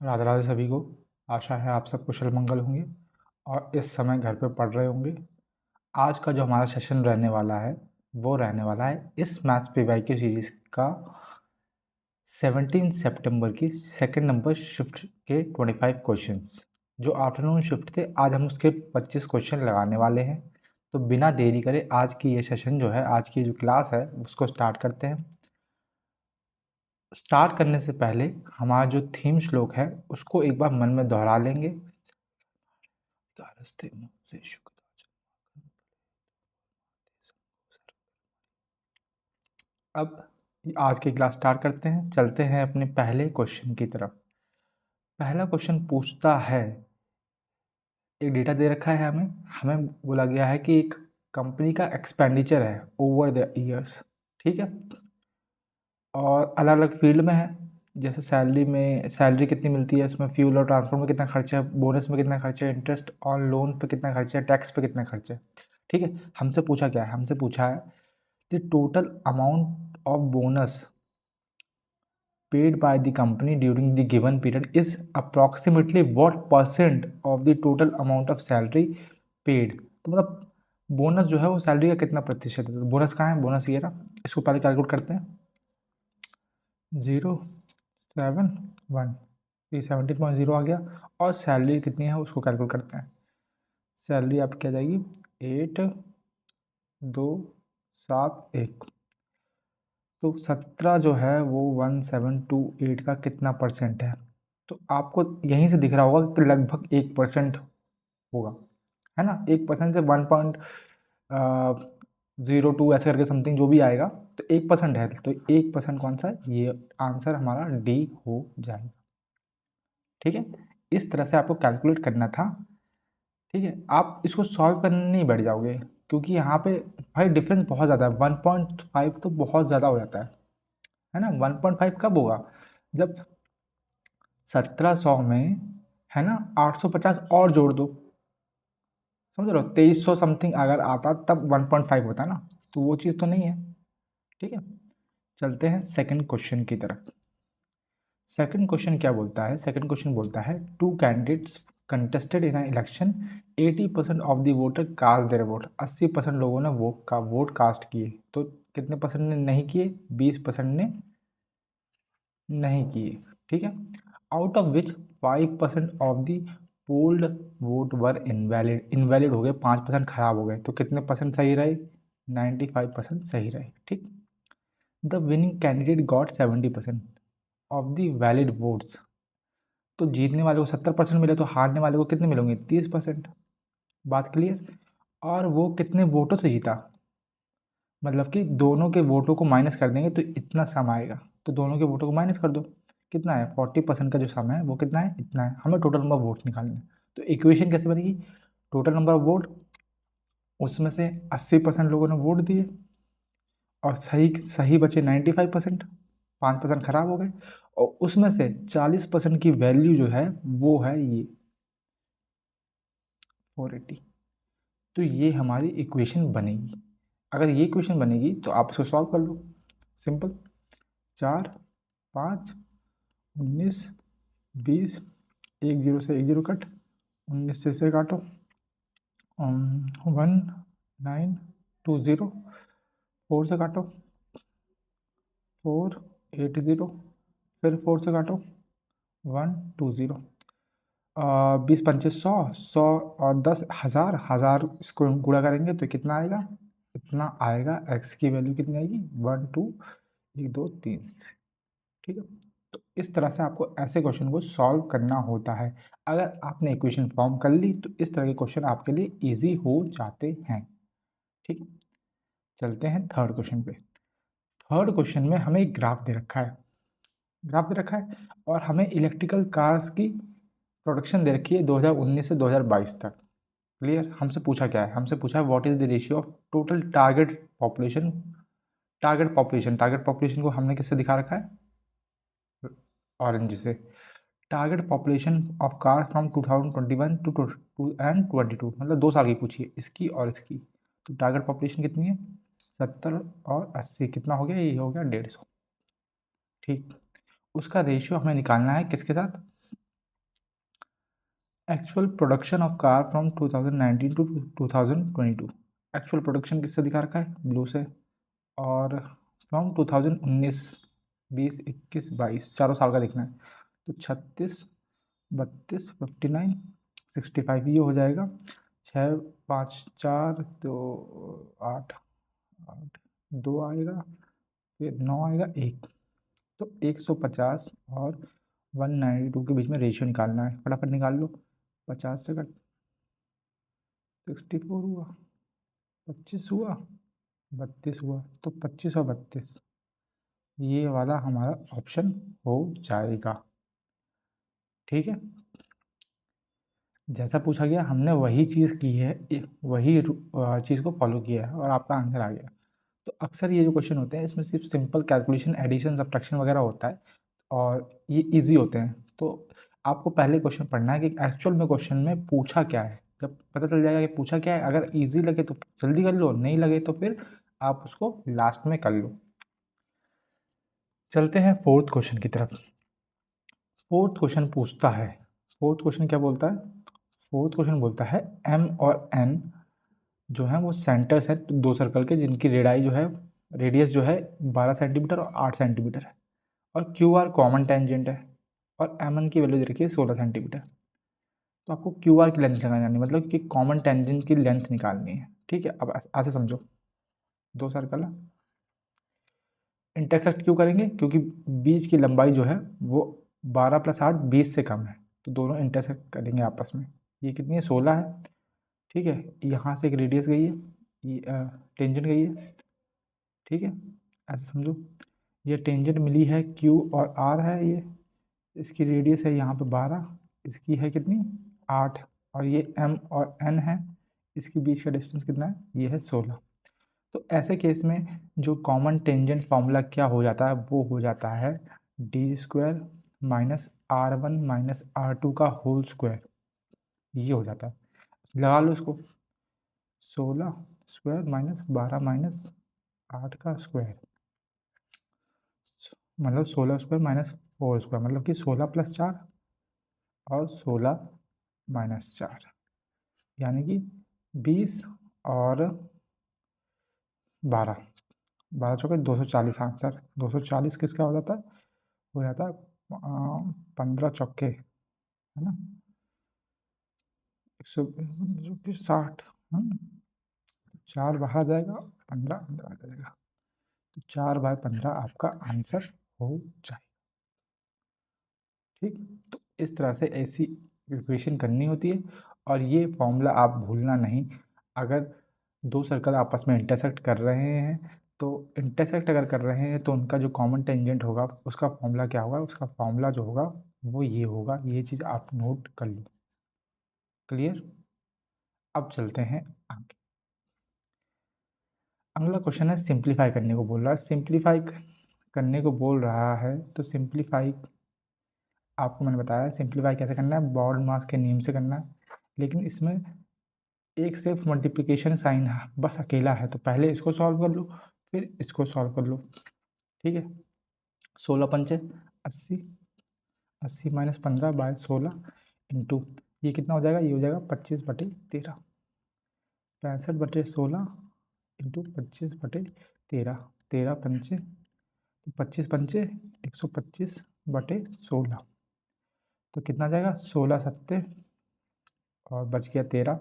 राधे राधे सभी को। आशा है आप सब कुशल मंगल होंगे और इस समय घर पे पढ़ रहे होंगे। आज का जो हमारा सेशन रहने वाला है वो रहने वाला है इस मैथ्स पीवाईक्यू सीरीज़ का 17 सितंबर की सेकंड नंबर शिफ्ट के 25 क्वेश्चंस जो आफ्टरनून शिफ्ट थे। आज हम उसके 25 क्वेश्चन लगाने वाले हैं। तो बिना देरी करे आज की ये सेशन जो है, आज की जो क्लास है उसको स्टार्ट करते हैं। स्टार्ट करने से पहले हमारा जो थीम श्लोक है उसको एक बार मन में दोहरा लेंगे। अब आज की क्लास स्टार्ट करते हैं, चलते हैं अपने पहले क्वेश्चन की तरफ। पहला क्वेश्चन पूछता है, एक डेटा दे रखा है हमें हमें बोला गया है कि एक कंपनी का एक्सपेंडिचर है ओवर द ईयर्स, ठीक है, और अलग अलग फील्ड में है। जैसे सैलरी कितनी मिलती है, उसमें फ्यूल और ट्रांसपोर्ट में कितना खर्चा है, बोनस में कितना खर्चा है, इंटरेस्ट ऑन लोन पे कितना खर्चा है, टैक्स पे कितना खर्चा है। ठीक है, हमसे पूछा क्या है, हमसे पूछा है the total amount of bonus paid by the company during the given period is approximately what percent of the total amount of salary paid। तो मतलब बोनस जो है वो सैलरी का कितना प्रतिशत है। तो बोनस कहाँ है, बोनस ये रहा। इसको पहले कैलकुलेट करते हैं। 071 ये 17.0 आ गया, और सैलरी कितनी है उसको कैलकुलेट करते हैं। सैलरी आपकी क्या जाएगी 8271। तो 17 जो है वो 1728 का कितना परसेंट है। तो आपको यहीं से दिख रहा होगा कि लगभग 1% होगा, है ना। 1% से 1.02 ऐसे करके समथिंग जो भी आएगा, तो 1% है। तो 1% कौन सा है, ये आंसर हमारा डी हो जाएगा। ठीक है, इस तरह से आपको कैलकुलेट करना था। ठीक है, आप इसको सॉल्व करने नहीं बैठ जाओगे, क्योंकि यहाँ पे भाई डिफरेंस बहुत ज़्यादा है। 1.5 तो बहुत ज़्यादा हो जाता है ना। 1.5 कब होगा, जब 1700 में, है ना, 850 और जोड़ दो। समझ रहे हो, 2300 समथिंग अगर आता तब 1.5 होता ना, तो वो चीज़ तो नहीं है। ठीक है, चलते हैं सेकंड क्वेश्चन की तरफ। सेकंड क्वेश्चन क्या बोलता है, सेकंड क्वेश्चन बोलता है two candidates contested in election 80% of the voter cast their vote. 80% लोगों ने वोट कास्ट किए, तो कितने परसेंट ने नहीं किए, 20% ने नहीं किए। ठीक है, out of which 5% of the polled vote were invalid. Invalid हो गए, 5% खराब हो गए, तो कितने परसेंट सही रहे, 95% सही रहे। ठीक, the winning candidate got 70% of the valid votes. तो जीतने वाले को 70% मिले, तो हारने वाले को कितने मिलेंगे, 30%। बात क्लियर। और वो कितने वोटों से जीता, मतलब कि दोनों के वोटों को माइनस कर देंगे तो इतना सम आएगा। तो दोनों के वोटों को माइनस कर दो, कितना है 40% का जो सम है वो कितना है, इतना है। हमें टोटल नंबर ऑफ वोट निकालने हैं। तो इक्वेशन कैसे बनेगी, टोटल नंबर ऑफ वोट, उसमें से 80% लोगों ने वोट दिए और सही सही बचे 95%, 5% खराब हो गए, और उसमें से 40% की वैल्यू जो है वो है ये 480। तो ये हमारी इक्वेशन बनेगी। अगर ये इक्वेशन बनेगी तो आप इसको सॉल्व कर लो, सिंपल। 4 5 19 20, 10 से 10 कट, 19 से काटो, 1920, 4 से काटो, 480, फिर 4 से काटो, 120। 20 पंचे 100, 100 और 10 हज़ार, हज़ार इसको गुणा करेंगे तो कितना आएगा, इतना आएगा। एक्स की वैल्यू कितनी आएगी, 1 2 1 2 3। ठीक है, तो इस तरह से आपको ऐसे क्वेश्चन को सॉल्व करना होता है। अगर आपने इक्वेशन फॉर्म कर ली तो इस तरह के क्वेश्चन आपके लिए इजी हो जाते हैं। ठीक है, चलते हैं थर्ड क्वेश्चन पे। थर्ड क्वेश्चन में हमें एक ग्राफ दे रखा है, ग्राफ दे रखा है, और हमें इलेक्ट्रिकल कार्स की प्रोडक्शन दे रखी है 2019 से 2022 तक। क्लियर, हमसे पूछा क्या है, हमसे पूछा है what is the ratio of total target population. Target population को हमने किससे दिखा रखा है, ऑरेंज से। Target population of car from 2021 to 22, मतलब 2 साल की पूछी है, इसकी और इसकी। तो टारगेट पॉपुलेशन कितनी है, 70 और 80, कितना हो गया, ये हो गया 150। ठीक, उसका रेशियो हमें निकालना है किसके साथ, actual production of car from 2019 to 2022। Actual production किससे दिखा रखा है, ब्लू से, और फ्रॉम 2019, 20, 21, 22 चारों साल का दिखना है। तो 36, 32, 59, 65 ये हो जाएगा। 6, 5, 4, 2, 8, 8, 2 आएगा, फिर 9 आएगा, 1। तो 150 और 192 के बीच में रेशियो निकालना है, फटाफट निकाल लो। 50 से कट 64 हुआ, 25 हुआ, 32 हुआ, तो 25 और 32 ये वाला हमारा ऑप्शन हो जाएगा। ठीक है, जैसा पूछा गया हमने वही चीज़ की है, वही चीज़ को फॉलो किया है और आपका आंसर आ गया। तो अक्सर ये जो क्वेश्चन होते हैं इसमें सिर्फ सिंपल कैलकुलेशन, एडिशन, सब्ट्रैक्शन वगैरह होता है और ये इजी होते हैं। तो आपको पहले क्वेश्चन पढ़ना है कि एक्चुअल में क्वेश्चन में पूछा क्या है। जब पता चल जाएगा कि पूछा क्या है, अगर इजी लगे तो जल्दी कर लो, नहीं लगे तो फिर आप उसको लास्ट में कर लो। चलते हैं फोर्थ क्वेश्चन की तरफ। फोर्थ क्वेश्चन पूछता है, फोर्थ क्वेश्चन क्या बोलता है, फोर्थ क्वेश्चन बोलता है एम और एन जो है वो सेंटर्स है दो सर्कल के, जिनकी रेडियाई जो है, रेडियस जो है 12 सेंटीमीटर और 8 सेंटीमीटर है, और क्यू आर कॉमन टेंजेंट है, और एम एन की वैल्यू दे रखी है 16 सेंटीमीटर। तो आपको क्यू आर की लेंथ लगानी है, मतलब कि कॉमन टेंजेंट की लेंथ निकालनी है। ठीक है, अब ऐसे समझो, दो सर्कल है, इंटरसेक्ट क्यों करेंगे, क्योंकि बीच की लंबाई जो है वो 12 + 8 20 से कम है, तो दोनों इंटरसेक्ट करेंगे आपस में। ये कितनी है, 16 है। ठीक है, यहाँ से एक रेडियस गई है, ये टेंजेंट गई है। ठीक है, ऐसे समझो, ये टेंजेंट मिली है क्यू और आर है, ये इसकी रेडियस है यहाँ पे 12, इसकी है कितनी 8, और ये एम और एन है, इसके बीच का डिस्टेंस कितना है, ये है 16। तो ऐसे केस में जो कॉमन टेंजेंट फार्मूला क्या हो जाता है, वो हो जाता है d² minus R1 minus R2 का होल स्क्वायर, ये हो जाता है। लगा लो इसको, 16 स्क्वायर माइनस 12 माइनस 8 का स्क्वायर, मतलब 16 स्क्वायर माइनस 4 स्क्वायर, मतलब कि 16 + 4 और 16 माइनस 4, यानी कि 20 और 12, 12 चौके 240 आंसर। 240 किसका हो जाता है, हो जाता है 15 चौके, है ना, 160, 4 बाहर आ जाएगा, 15 अंदर आ जाएगा, तो 4/15 आपका आंसर हो जाए। ठीक, तो इस तरह से ऐसी इक्वेशन करनी होती है, और ये फॉर्मूला आप भूलना नहीं। अगर दो सर्कल आपस में इंटरसेक्ट कर रहे हैं, तो इंटरसेक्ट अगर कर रहे हैं तो उनका जो कॉमन टेंजेंट होगा उसका फॉर्मूला क्या होगा, उसका फॉर्मूला जो होगा वो ये होगा। ये चीज़ आप नोट कर लो। क्लियर, अब चलते हैं आगे। अगला क्वेश्चन है सिंप्लीफाई करने को बोल रहा है, सिंप्लीफाई करने को बोल रहा है, तो सिंप्लीफाई आपको मैंने बताया सिंप्लीफाई कैसे करना है, बॉर्ड मास के नियम से करना है। लेकिन इसमें एक सिर्फ मल्टीप्लिकेशन साइन बस अकेला है, तो पहले इसको सॉल्व कर लो, फिर इसको सॉल्व कर लो। ठीक है, 16×5 80, 80 माइनस 15/16 इंटू, ये कितना हो जाएगा, ये हो जाएगा 25/13, 65/16 इंटू 25/13, 13×5 तो 25×5 125/16, तो कितना आ जाएगा, 16×7 और बच गया 13,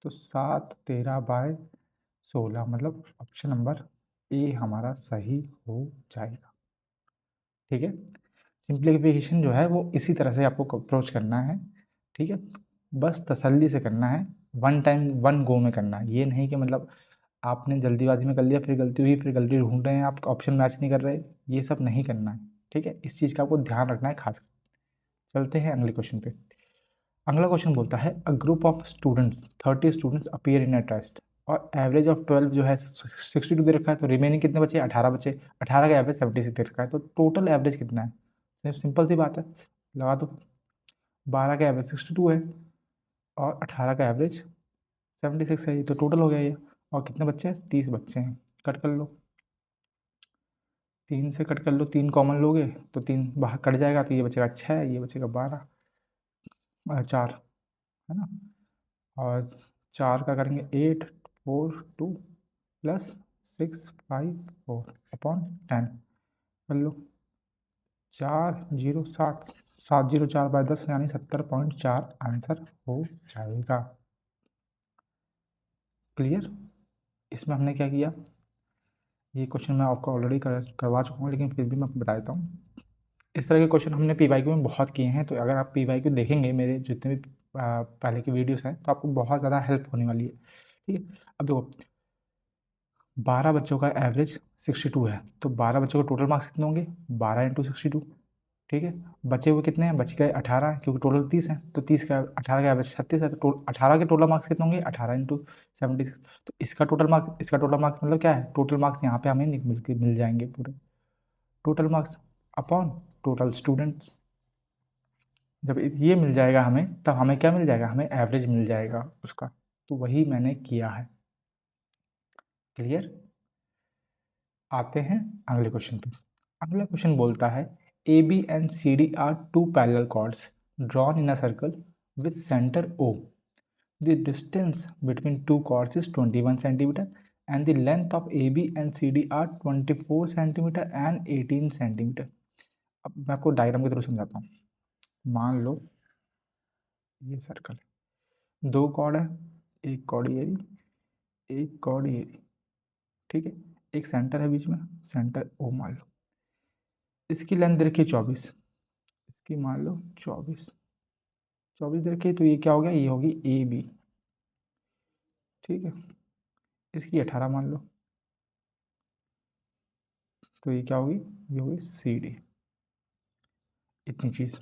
तो 7/13/16, मतलब ऑप्शन नंबर ए हमारा सही हो जाएगा। ठीक है, सिंप्लीफिकेशन जो है वो इसी तरह से आपको अप्रोच करना है। ठीक है, बस तसल्ली से करना है, वन टाइम वन गो में करना है। ये नहीं कि मतलब आपने जल्दीबाजी में कर लिया, फिर गलती हुई, फिर गलती ढूंढ रहे हैं आप, ऑप्शन मैच नहीं कर रहे, ये सब नहीं करना है। ठीक है, इस चीज़ का आपको ध्यान रखना है खास। चलते हैं अगले क्वेश्चन पे। अगला क्वेश्चन बोलता है a group of students 30 students appear in a test, और एवरेज ऑफ 12 जो है 62 दे रखा है, तो रिमेनिंग कितने बचे, 18 बचे, 18 का एवरेज 76 दे रखा है, तो टोटल एवरेज कितना है। सिंपल सी बात है, लगा दो, 12 का एवरेज 62 है और 18 का एवरेज 76 है, ये तो टोटल हो गया ये। और कितने बच्चे हैं, 30 बच्चे हैं, कट कर लो, 3 से कट कर लो, 3 कॉमन लोगे तो 3 बाहर कट जाएगा, तो ये बचेगा 6, ये बचेगा 12, 4 है ना, और 4 का करेंगे 8 4 2 प्लस 6 5 4 अपॉन 10 कर लो। 4 0 7 7 0 4/10 यानी 70.4 आंसर हो जाएगा। क्लियर। इसमें हमने क्या किया, ये क्वेश्चन मैं आपको ऑलरेडी करवा चुका हूँ, लेकिन फिर भी मैं आपको बता देता हूँ। इस तरह के क्वेश्चन हमने PYQ में बहुत किए हैं, तो अगर आप PYQ देखेंगे मेरे जितने भी पहले के वीडियोस हैं, तो आपको बहुत ज़्यादा हेल्प होने वाली है। ठीक है, अब देखो 12 बच्चों का एवरेज 62 है, तो 12 बच्चों के टोटल मार्क्स कितने होंगे, 12 × 62। ठीक है, बचे हुए कितने हैं, बच गए 18 हैं, क्योंकि टोटल 30 है, तो 30 का 18 का एवरेज 36 है, तो 18 के टोटल मार्क्स कितने होंगे, 18 × 76। तो इसका टोटल मार्क्स मतलब क्या है, टोटल मार्क्स यहाँ पे हमें मिल जाएंगे पूरे, total marks upon total students. जब ये मिल जाएगा हमें, तब हमें क्या मिल जाएगा, हमें एवरेज मिल जाएगा उसका। तो वही मैंने किया है। क्लियर। आते हैं अगले क्वेश्चन पे। अगला क्वेश्चन बोलता है AB and CD are two parallel chords drawn in a circle with center O. The distance between two chords is 21 centimeter and the length of AB and CD are 24 centimeter and 18 centimeter. अब मैं आपको diagram के through समझाता हूँ। मान लो ये circle है, 2 cord है, एक कॉर्ड ये रही, एक कॉर्ड ये रही। ठीक है, एक सेंटर है बीच में, सेंटर O मान लो। इसकी लेंथ दे रखी है 24, इसकी मान लो 24 दे रखी है, तो ये क्या हो गया, ये होगी AB। ठीक है, इसकी 18 मान लो, तो ये क्या होगी, ये होगी CD। इतनी चीज़।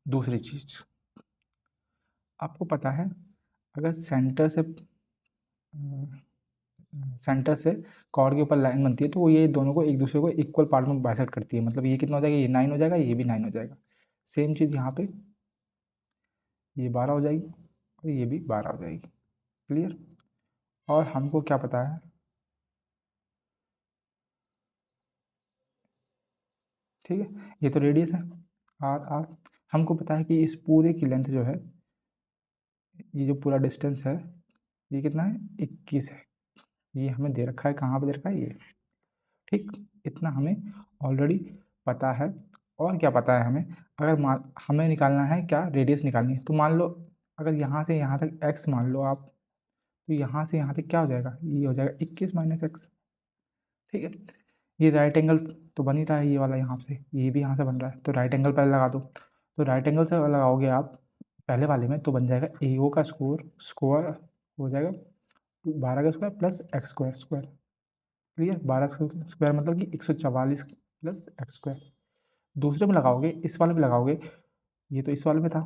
दूसरी चीज़, आपको पता है अगर सेंटर से कॉर्ड के ऊपर लाइन बनती है, तो वो ये दोनों को एक दूसरे को इक्वल पार्ट में बाइसेक्ट करती है। मतलब ये कितना हो जाएगा, ये 9 हो जाएगा, ये भी 9 हो जाएगा। सेम चीज़ यहाँ पे, ये 12 हो जाएगी और ये भी 12 हो जाएगी। क्लियर। और हमको क्या पता है, ठीक है, ये तो रेडियस है R। हमको पता है कि इस पूरे की लेंथ जो है, ये जो पूरा डिस्टेंस है, ये कितना है, 21 है। ये हमें दे रखा है, कहाँ पे दे रखा है, ये। ठीक, इतना हमें ऑलरेडी पता है। और क्या पता है हमें, अगर हमें निकालना है क्या, रेडियस निकालनी है। तो मान लो अगर यहाँ से यहाँ तक x मान लो आप, तो यहाँ से यहाँ तक क्या हो जाएगा, ये हो जाएगा 21 - x। ठीक है, ये राइट एंगल तो बन ही रहा है, ये वाला यहाँ से, ये भी यहाँ से बन रहा है, तो राइट एंगल पहले लगा दो। तो राइट एंगल से लगाओगे आप पहले वाले में, तो बन जाएगा AO का स्क्वायर हो जाएगा 12 का square plus x square. Clear. 12 square मतलब कि 144 प्लस x स्क्वायर। दूसरे में लगाओगे, इस वाले में लगाओगे, ये तो इस वाले में था,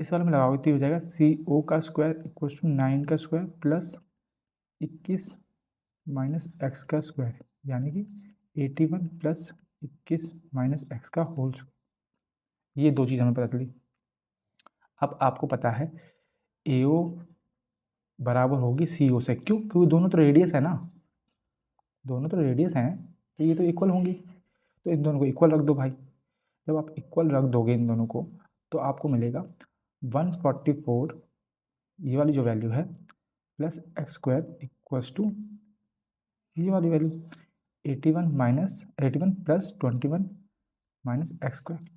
इस वाले में लगाओगे तो ये हो जाएगा CO का स्क्वायर इक्वल्स टू 9 का स्क्वायर प्लस 21 माइनस x का स्क्वायर, यानी कि 81 प्लस 21 माइनस x का होल स्क्वायर। ये दो चीज़ हमें पता चली। अब आपको पता है AO बराबर होगी CO से, क्यों, क्योंकि दोनों तो रेडियस है ना, दोनों तो रेडियस हैं, तो ये तो इक्वल होंगी, तो इन दोनों को इक्वल रख दो भाई। जब आप इक्वल रख दोगे इन दोनों को, तो आपको मिलेगा 144, ये वाली जो वैल्यू है, plus x square equals to ये वाली value 81 plus 21 minus x square.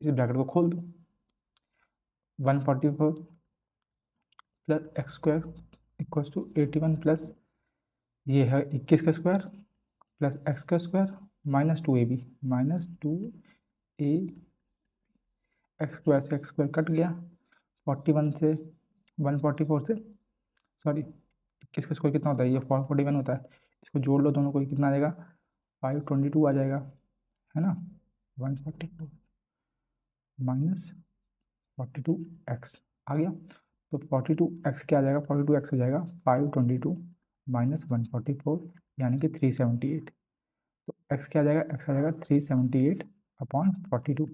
इस ब्रैकेट को खोल दो, 144 plus x square equals to 81 plus ये है 21 का स्क्वायर प्लस x का square minus 2AB minus 2A। X square से एक्स स्क्वायर कट गया, 41 से 144 से, सॉरी 21 का स्क्वायर कितना होता है, ये 41 होता है। इसको जोड़ लो दोनों को, कितना आ जाएगा, 522 आ जाएगा, है ना। 144 माइनस 42x आ गया, तो 42x क्या आ जाएगा, 42x हो जाएगा 522 माइनस 144 यानी कि 378। तो x क्या आ जाएगा, x आ जाएगा 378 अपॉन 42।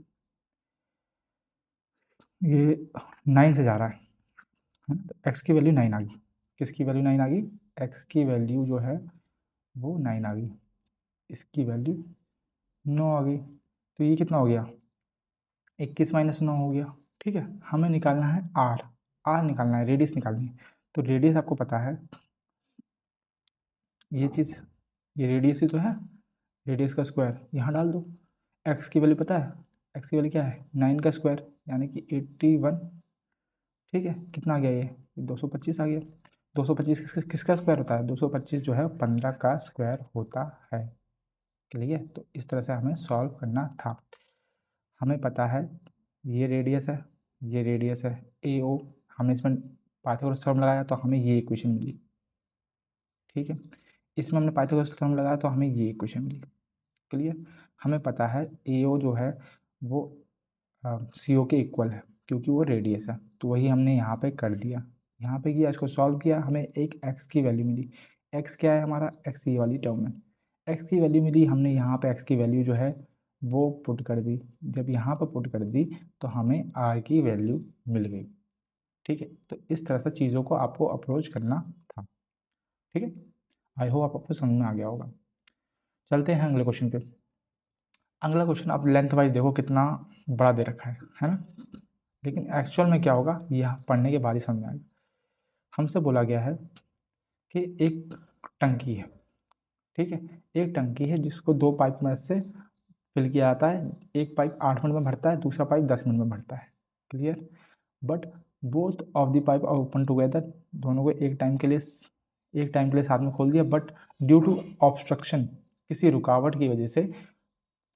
ये 9 से जा रहा है ना, तो x की वैल्यू 9 आ गई। किसकी वैल्यू 9 आ गई, x की वैल्यू जो है वो 9 आ गई, इसकी वैल्यू 9 आ गई। तो ये कितना हो गया, 21 - 9 हो गया। ठीक है, हमें निकालना है आर, आर निकालना है, रेडियस निकालनी है। तो रेडियस आपको पता है, ये चीज़, ये रेडियस ही तो है, रेडियस का स्क्वायर यहाँ डाल दो। एक्स की वैल्यू पता है, एक्स की वैल्यू क्या है 9 का स्क्वायर यानी कि 81। ठीक है, कितना आ गया ये 225 आ गया। 225 किसका स्क्वायर होता है, 225 जो है 15 का स्क्वायर होता है। क्लियर है, तो इस तरह से हमें सॉल्व करना था। हमें पता है ये रेडियस है, ये रेडियस है ए ओ, हमने इसमें पाइथागोरस थ्योरम लगाया तो हमें ये इक्वेशन मिली। ठीक है, इसमें हमने पाइथागोरस थ्योरम लगाया तो हमें ये इक्वेशन मिली। क्लियर, हमें पता है ए ओ जो है वो सी ओ के इक्वल है क्योंकि वो रेडियस है, तो वही हमने यहाँ पे कर दिया। यहाँ पे किया, इसको सॉल्व किया, हमें एक एक्स की वैल्यू मिली। एक्स क्या है हमारा, एक्स ये वाली टर्म है। एक्स की वैल्यू मिली, हमने यहाँ पे एक्स की वैल्यू जो है वो पुट कर दी। जब यहाँ पर पुट कर दी तो हमें आर की वैल्यू मिल गई। ठीक है, तो इस तरह से चीज़ों को आपको अप्रोच करना था। ठीक है, आई होप आपको समझ में आ गया होगा। चलते हैं अगले क्वेश्चन पे। अगला क्वेश्चन आप लेंथ वाइज देखो कितना बड़ा दे रखा है ना, लेकिन एक्चुअल में क्या होगा यह पढ़ने के बाद ही समझ में आएगा। हमसे बोला गया है कि एक टंकी है, ठीक है, एक टंकी है जिसको दो पाइप में से फिल किया जाता है। एक पाइप 8 मिनट में भरता है, दूसरा पाइप 10 मिनट में भरता है। Clear, but both of the pipe are open together, दोनों को एक टाइम के लिए साथ में खोल दिया, बट ड्यू टू ऑब्स्ट्रक्शन, किसी रुकावट की वजह से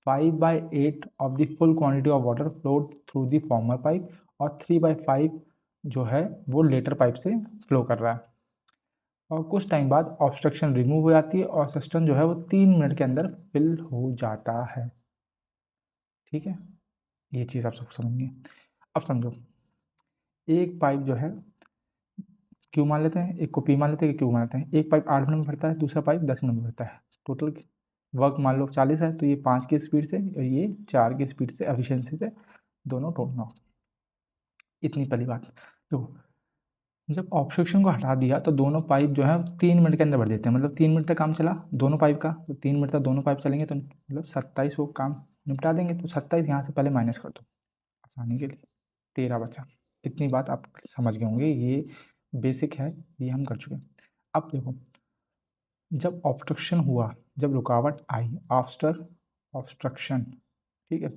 5/8 of the full quantity of water flowed through the former pipe और 3/5 जो है वो लेटर पाइप से फ्लो कर रहा है। और कुछ टाइम बाद ऑब्स्ट्रक्शन रिमूव हो जाती है और सिस्टम जो है वो 3 मिनट के अंदर फिल हो जाता है। ठीक है, ये चीज़ आप सब समझिए। अब समझो, एक पाइप जो है क्यू मान लेते हैं, एक को पी मान लेते हैं, क्यू मान लेते हैं। एक पाइप 8 मिनट में भरता है, दूसरा पाइप 10 मिनट में भरता है। टोटल वर्क मान लो 40 है, तो ये 5 की स्पीड से और ये 4 की स्पीड से एफिशिएंसी से दोनों तोड़ना। इतनी पहली बात। तो जब ऑब्स्ट्रक्शन को हटा दिया तो दोनों पाइप जो है 3 मिनट के अंदर भर देते हैं, मतलब 3 मिनट तक काम चला दोनों पाइप का, तो 3 मिनट तक दोनों पाइप चलेंगे तो मतलब 27 को काम निपटा देंगे। तो 27 यहाँ से पहले माइनस कर दो आसानी के लिए, 13 बचा। इतनी बात आप समझ गए होंगे, ये बेसिक है, ये हम कर चुके हैं। अब देखो, जब ऑब्स्ट्रक्शन हुआ, जब रुकावट आई आफ्टर ऑब्स्ट्रक्शन, ठीक है,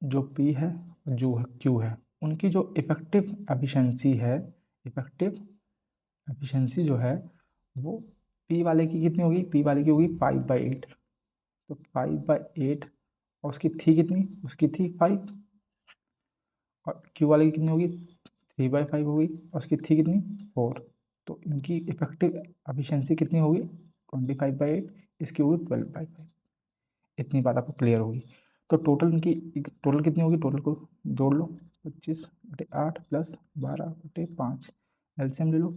जो P है जो Q है, उनकी जो इफ़ेक्टिव एफिशिएंसी है, इफ़ेक्टिव एफिशिएंसी जो है वो P वाले की कितनी होगी, P वाले की होगी 5/8। तो 5/8 और उसकी थी कितनी, उसकी थी 5, और Q वाले की कितनी होगी 3/5 होगी और उसकी थी कितनी 4। तो इनकी इफ़ेक्टिव एफिशिएंसी कितनी होगी 25/8, इसकी होगी 12/5। इतनी बात आपको क्लियर होगी। तो टोटल इनकी टोटल कितनी होगी, टोटल को जोड़ लो, 25/8 प्लस 12/5, एलसीएम ले लो।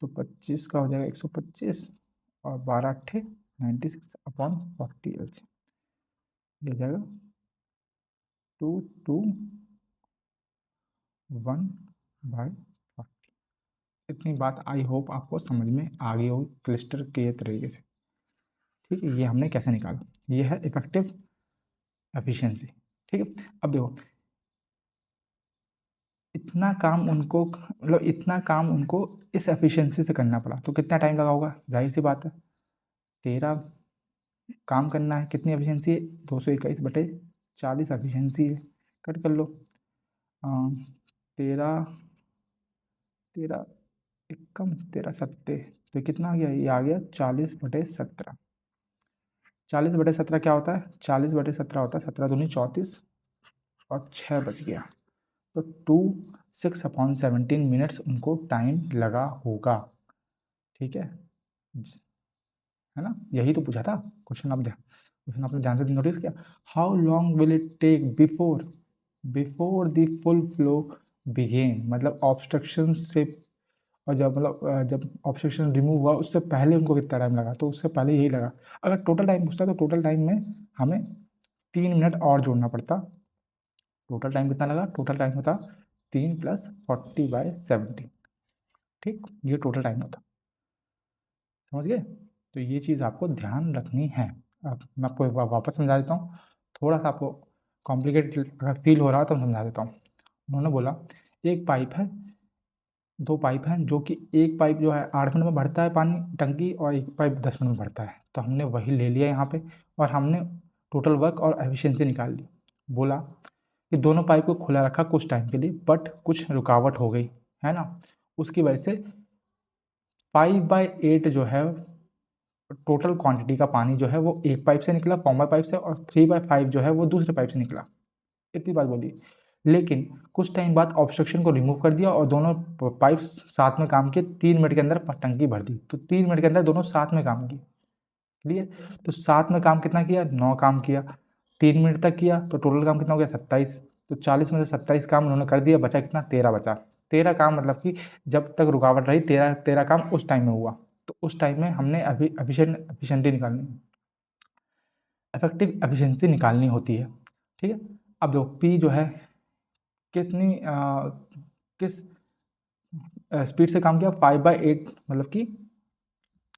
तो 25 का हो जाएगा 125 और 12 × 96/40 एलसीएम, ये हो जाएगा 221/40। इतनी बात आई होप आपको समझ में आ गई होगी क्लिस्टर क्लियर तरीके से। ठीक है, ये हमने कैसे निकाला, ये है इफेक्टिव एफिशिएंसी। ठीक है, अब देखो इतना काम उनको, मतलब इतना काम उनको इस एफिशिएंसी से करना पड़ा, तो कितना टाइम लगा होगा, जाहिर सी बात है 13 काम करना है। कितनी एफिशिएंसी है 221/40 एफिशिएंसी है, कट कर लो। 13 13 एकम 13 तो कितना आ गया, ये आ गया 40/17। 40/17 क्या होता है, 40/17 होता है 17×2 = 34 और 6 बच गया। तो 6/17 मिनट्स उनको टाइम लगा होगा। ठीक है ना, यही तो पूछा था क्वेश्चन। आप क्वेश्चन आपने ध्यान से नोटिस किया, how long will it take before before the full flow began, मतलब ऑब्स्ट्रक्शन से, और जब ऑब्स्ट्रक्शन रिमूव हुआ उससे पहले उनको कितना टाइम लगा, तो उससे पहले यही लगा। अगर टोटल टाइम पूछता तो टोटल टाइम में हमें 3 मिनट और जोड़ना पड़ता। टोटल टाइम कितना लगा, टोटल टाइम होता 3 + 40/70। ठीक, ये टोटल टाइम होता, समझ गए। तो ये चीज़ आपको ध्यान रखनी है। अब मैं आपको एक बार वापस समझा देता हूँ, थोड़ा सा आपको कॉम्प्लिकेटेड अगर फील हो रहा है तो मैं समझा देता हूँ। उन्होंने बोला एक पाइप है, दो पाइप हैं, जो कि एक पाइप जो है 8 मिनट में भरता है पानी टंकी, और एक पाइप 10 मिनट में भरता है। तो हमने वही ले लिया यहाँ पे, और हमने टोटल वर्क और एफिशिएंसी निकाल ली। बोला कि दोनों पाइप को खुला रखा कुछ टाइम के लिए, बट कुछ रुकावट हो गई, है ना, उसकी वजह से 5/8 जो है टोटल क्वांटिटी का पानी जो है वो एक पाइप से निकला, फॉर्मर पाइप से, और 3/5 जो है वो दूसरे पाइप से निकला। इतनी बात बोली। लेकिन कुछ टाइम बाद ऑब्स्ट्रक्शन को रिमूव कर दिया और दोनों पाइप्स साथ में काम किए, 3 मिनट के अंदर टंकी भर दी। तो 3 मिनट के अंदर दोनों साथ में काम किए। क्लियर? तो साथ में काम कितना किया? 9 काम किया। 3 मिनट तक किया तो टोटल काम कितना हो गया? 27। तो 40 में से 27 काम उन्होंने कर दिया, बचा कितना? 13 बचा। 13 काम मतलब कि जब तक रुकावट रही 13 काम उस टाइम में हुआ। तो उस टाइम में हमने एफिशिएंटी निकालनी, इफेक्टिव एफिशिएंसी निकालनी होती है। ठीक है। अब देखो पी जो है कितनी किस स्पीड से काम किया? 5/8 मतलब कि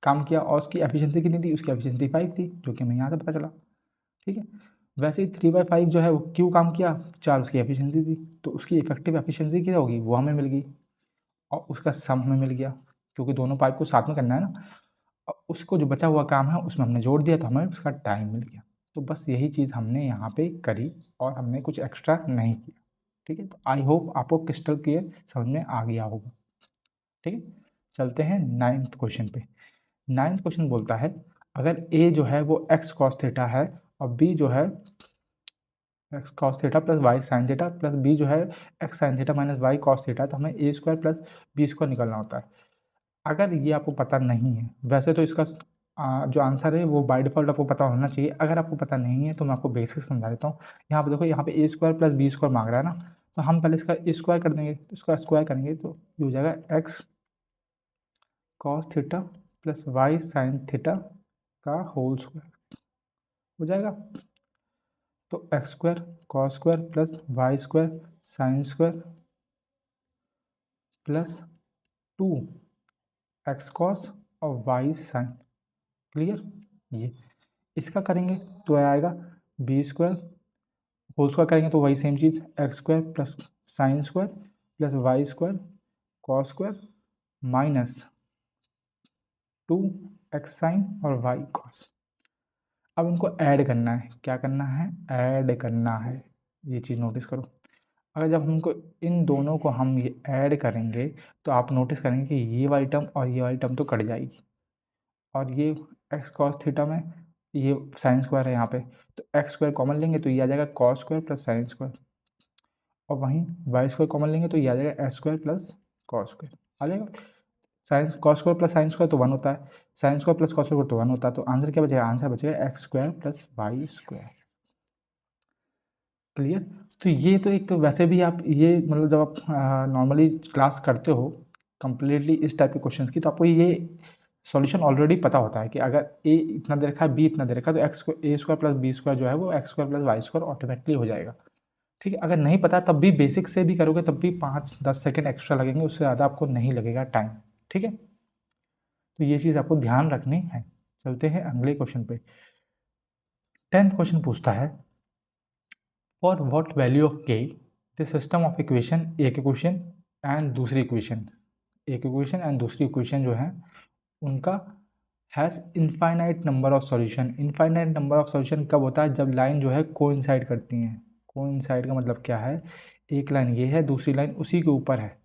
काम किया, और उसकी एफिशिएंसी कितनी थी? उसकी एफिशिएंसी 5 थी, जो कि हमें यहाँ से पता चला। ठीक है। वैसे ही 3/5 जो है वो क्यों काम किया? 4 उसकी एफिशिएंसी थी, तो उसकी इफेक्टिव एफिशिएंसी क्या होगी? वो हमें मिल गई, और उसका सम हमें मिल गया, क्योंकि दोनों पाइप को साथ में करना है ना। और उसको जो बचा हुआ काम है उसमें हमने जोड़ दिया, तो हमें उसका टाइम मिल गया। तो बस यही चीज़ हमने यहाँ पे करी, और हमने कुछ एक्स्ट्रा नहीं किया। ठीक है। तो आई होप आपको क्रिस्टल क्लियर समझ में आ गया होगा। ठीक है। चलते हैं 9th क्वेश्चन पे। 9th क्वेश्चन बोलता है अगर ए जो है वो एक्स कॉस थीटा है, और बी जो है X cos theta plus Y sine theta, plus B जो है X sine theta minus Y cos theta, तो हमें A square plus B square निकलना होता है। अगर ये आपको पता नहीं है, वैसे तो इसका जो आंसर है वो बाय डिफ़ॉल्ट आपको पता होना चाहिए। अगर आपको पता नहीं है तो मैं आपको बेसिक समझा देता हूँ। यहाँ पे देखो, यहाँ पे ए स्क्वायर प्लस बी स्क्वायर मांग रहा है ना, तो हम पहले इसका स्क्वायर कर देंगे। इसका स्क्वायर करेंगे तो ये हो जाएगा x cos theta plus Y sine theta का होल स्क्वायर हो जाएगा। तो x square cos square plus Y square sine square plus 2 x cos और वाई साइन। क्लियर? ये इसका करेंगे तो आएगा बी स्क्वायर, होल स्क्वायर करेंगे तो वही सेम चीज़, X square plus sine square plus Y square cos square minus 2 X sine और वाई कॉस। अब इनको ऐड करना है। क्या करना है? ऐड करना है। ये चीज़ नोटिस करो। अगर जब हमको इन दोनों को हम ये ऐड करेंगे, तो आप नोटिस करेंगे कि ये वाली टर्म और ये वाली टर्म तो कट जाएगी, और ये एक्स कॉस थीटा में ये साइन स्क्वायर है यहाँ पे, तो एक्स स्क्वायर कॉमन लेंगे तो ये आ जाएगा cos square plus sine square, और वहीं वाई स्क्वायर कॉमन लेंगे तो ये आ जाएगा X square plus cos square आ जाएगा। Sine cos square plus sine square तो 1 होता है, sine square plus cos square तो 1 होता है। तो आंसर क्या बचेगा? आंसर बचेगा x square plus Y square. Clear? तो ये तो एक तो वैसे भी आप ये मतलब जब आप नॉर्मली क्लास करते हो कंप्लीटली इस टाइप के क्वेश्चंस की, तो आपको ये सॉल्यूशन ऑलरेडी पता होता है कि अगर ए इतना दे रखा है, बी इतना दे रखा है, तो x a square plus B square जो है वो x square plus Y square automatically हो जाएगा। ठीक है। अगर नहीं पता तब भी बेसिक से भी करोगे तब भी 5-10 सेकेंड एक्स्ट्रा लगेंगे, उससे ज़्यादा आपको नहीं लगेगा टाइम। ठीक है। तो ये चीज़ आपको ध्यान रखनी है। चलते हैं अगले क्वेश्चन पे। 10th क्वेश्चन पूछता है फॉर व्हाट वैल्यू ऑफ के द सिस्टम ऑफ इक्वेशन, एक इक्वेशन एंड दूसरी इक्वेशन, एक इक्वेशन एंड दूसरी इक्वेशन जो है उनका has infinite number of solution. Infinite number of solution कब होता है? जब लाइन जो है कोइंसाइड करती हैं। कोइंसाइड का मतलब क्या है? एक लाइन ये है, दूसरी लाइन उसी के ऊपर है,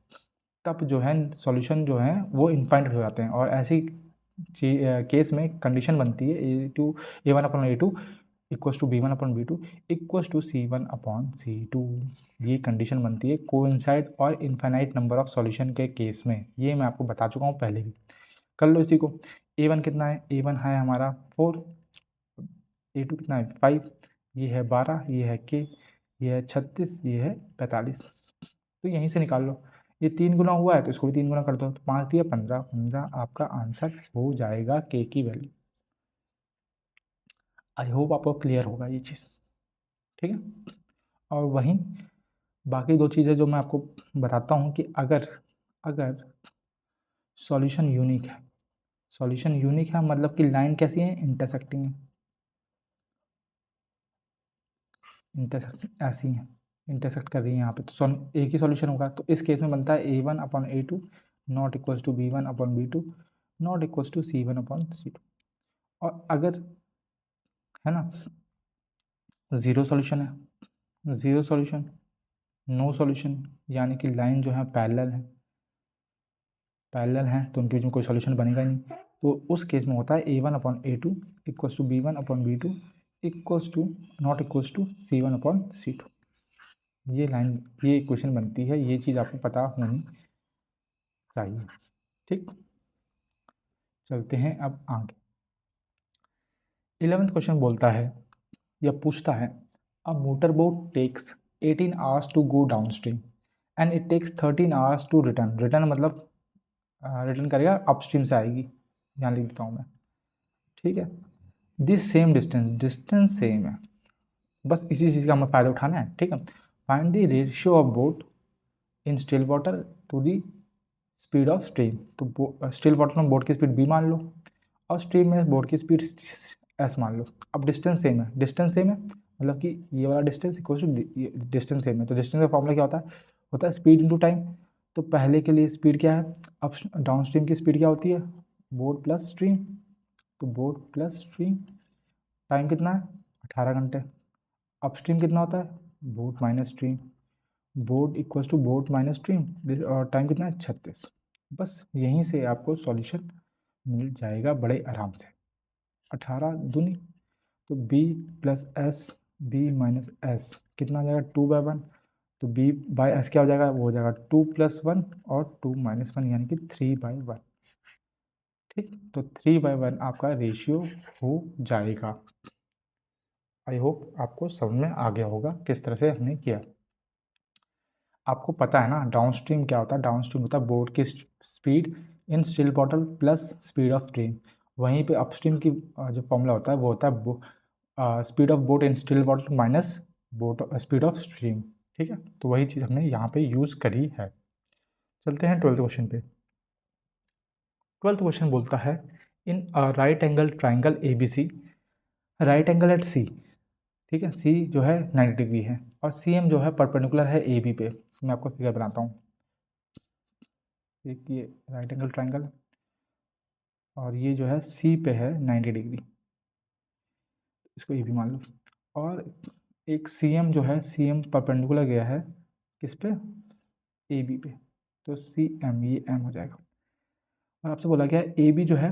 तब जो है सॉल्यूशन जो है वो इनफाइनाइट हो जाते हैं। और ऐसी केस में कंडीशन बनती है A1/A2 equals to B1/B2 equals to C1/C2। ये कंडीशन बनती है कोइंसाइड और इनफाइनाइट नंबर ऑफ सॉल्यूशन के केस में। ये मैं आपको बता चुका हूँ पहले भी। कर लो इसी को। A1 कितना है? A1 है हमारा 4, A2 कितना है? 5, ये है 12, ये है K, ये है 36, ये है 45। तो यहीं से निकाल लो। ये 3 गुना हुआ है तो इसको भी 3 गुना कर दो, तो 5 दिया 15, 15 आपका आंसर हो जाएगा K की वैल्यू। आई होप आपको क्लियर होगा ये चीज़। ठीक है। और वहीं बाकी दो चीज़ें जो मैं आपको बताता हूँ कि अगर अगर सॉल्यूशन यूनिक है, सॉल्यूशन यूनिक है मतलब कि लाइन कैसी है? इंटरसेक्टिंग है। इंटरसेक्ट ऐसी हैं, इंटरसेक्ट कर रही है यहाँ पे, तो एक ही सॉल्यूशन होगा। तो इस केस में बनता है A1/A2 not equals to B1/B2 not equals to C1/C2। और अगर है ना ज़ीरो सॉल्यूशन है, ज़ीरो सॉल्यूशन, नो सॉल्यूशन, यानी कि लाइन जो है पैरेलल हैं, तो उनके बीच में कोई सॉल्यूशन बनेगा ही नहीं। तो उस केस में होता है A1/A2 equals to B1/B2 equals to not equals to C1/C2। ये लाइन, ये इक्वेशन बनती है, ये चीज़ आपको पता होनी चाहिए। ठीक, चलते हैं अब आगे। 11th क्वेश्चन बोलता है या पूछता है, a motor boat takes 18 hours to go down stream and it takes 13 hours to return. Return मतलब रिटर्न करेगा अपस्ट्रीम से आएगी, यहाँ लिख देता हूँ मैं। ठीक है, दिस सेम डिस्टेंस सेम है, बस इसी चीज़ का हमें फ़ायदा उठाना है। ठीक है, find the ratio of boat in still water to the speed of stream. तो स्टिल वाटर में बोट की स्पीड b मान लो और स्ट्रीम में बोट की स्पीड s मान लो। अब डिस्टेंस सेम है, डिस्टेंस सेम है मतलब कि ये वाला distance equal to distance same है। तो डिस्टेंस का फॉर्मूला क्या होता है स्पीड इनटू टाइम। तो पहले के लिए स्पीड क्या है, अब डाउन स्ट्रीम की स्पीड क्या होती है, बोट प्लस स्ट्रीम। तो बोट प्लस स्ट्रीम, टाइम कितना है 18 घंटे। अपस्ट्रीम कितना होता है, boat minus stream, boat equals to boat minus stream, और टाइम कितना है 36। बस यहीं से आपको सॉल्यूशन मिल जाएगा बड़े आराम से। 18 दूनी तो b plus s, b minus s कितना हो जाएगा 2/1। तो b बाई एस क्या हो जाएगा, वो हो जाएगा 2+1 और 2-1 यानी कि 3/1। ठीक, तो 3/1 आपका रेशियो हो जाएगा। आई होप आपको समझ में आ गया होगा किस तरह से हमने किया। आपको पता है ना डाउन स्ट्रीम क्या होता है, डाउन स्ट्रीम होता है बोट की speed in still water plus speed of stream. वहीं पे अपस्ट्रीम की जो फॉर्मूला होता है वो होता है speed of boat in still water minus boat speed of stream. ठीक है, तो वही चीज़ हमने यहाँ पे यूज़ करी है। चलते हैं 12th क्वेश्चन पे। 12th क्वेश्चन बोलता है, in right angle triangle ABC, right angle at C। ठीक है, C जो है 90 डिग्री है और CM जो है परपेंडिकुलर है AB पे। मैं आपको फिगर बनाता हूँ। एक ये राइट एंगल ट्राइंगल और ये जो है C पे है 90 डिग्री, इसको AB मान लो। और एक CM जो है, CM परपेंडिकुलर गया है किस पे, AB पे, तो CM ये M हो जाएगा। और आपसे बोला गया है AB जो है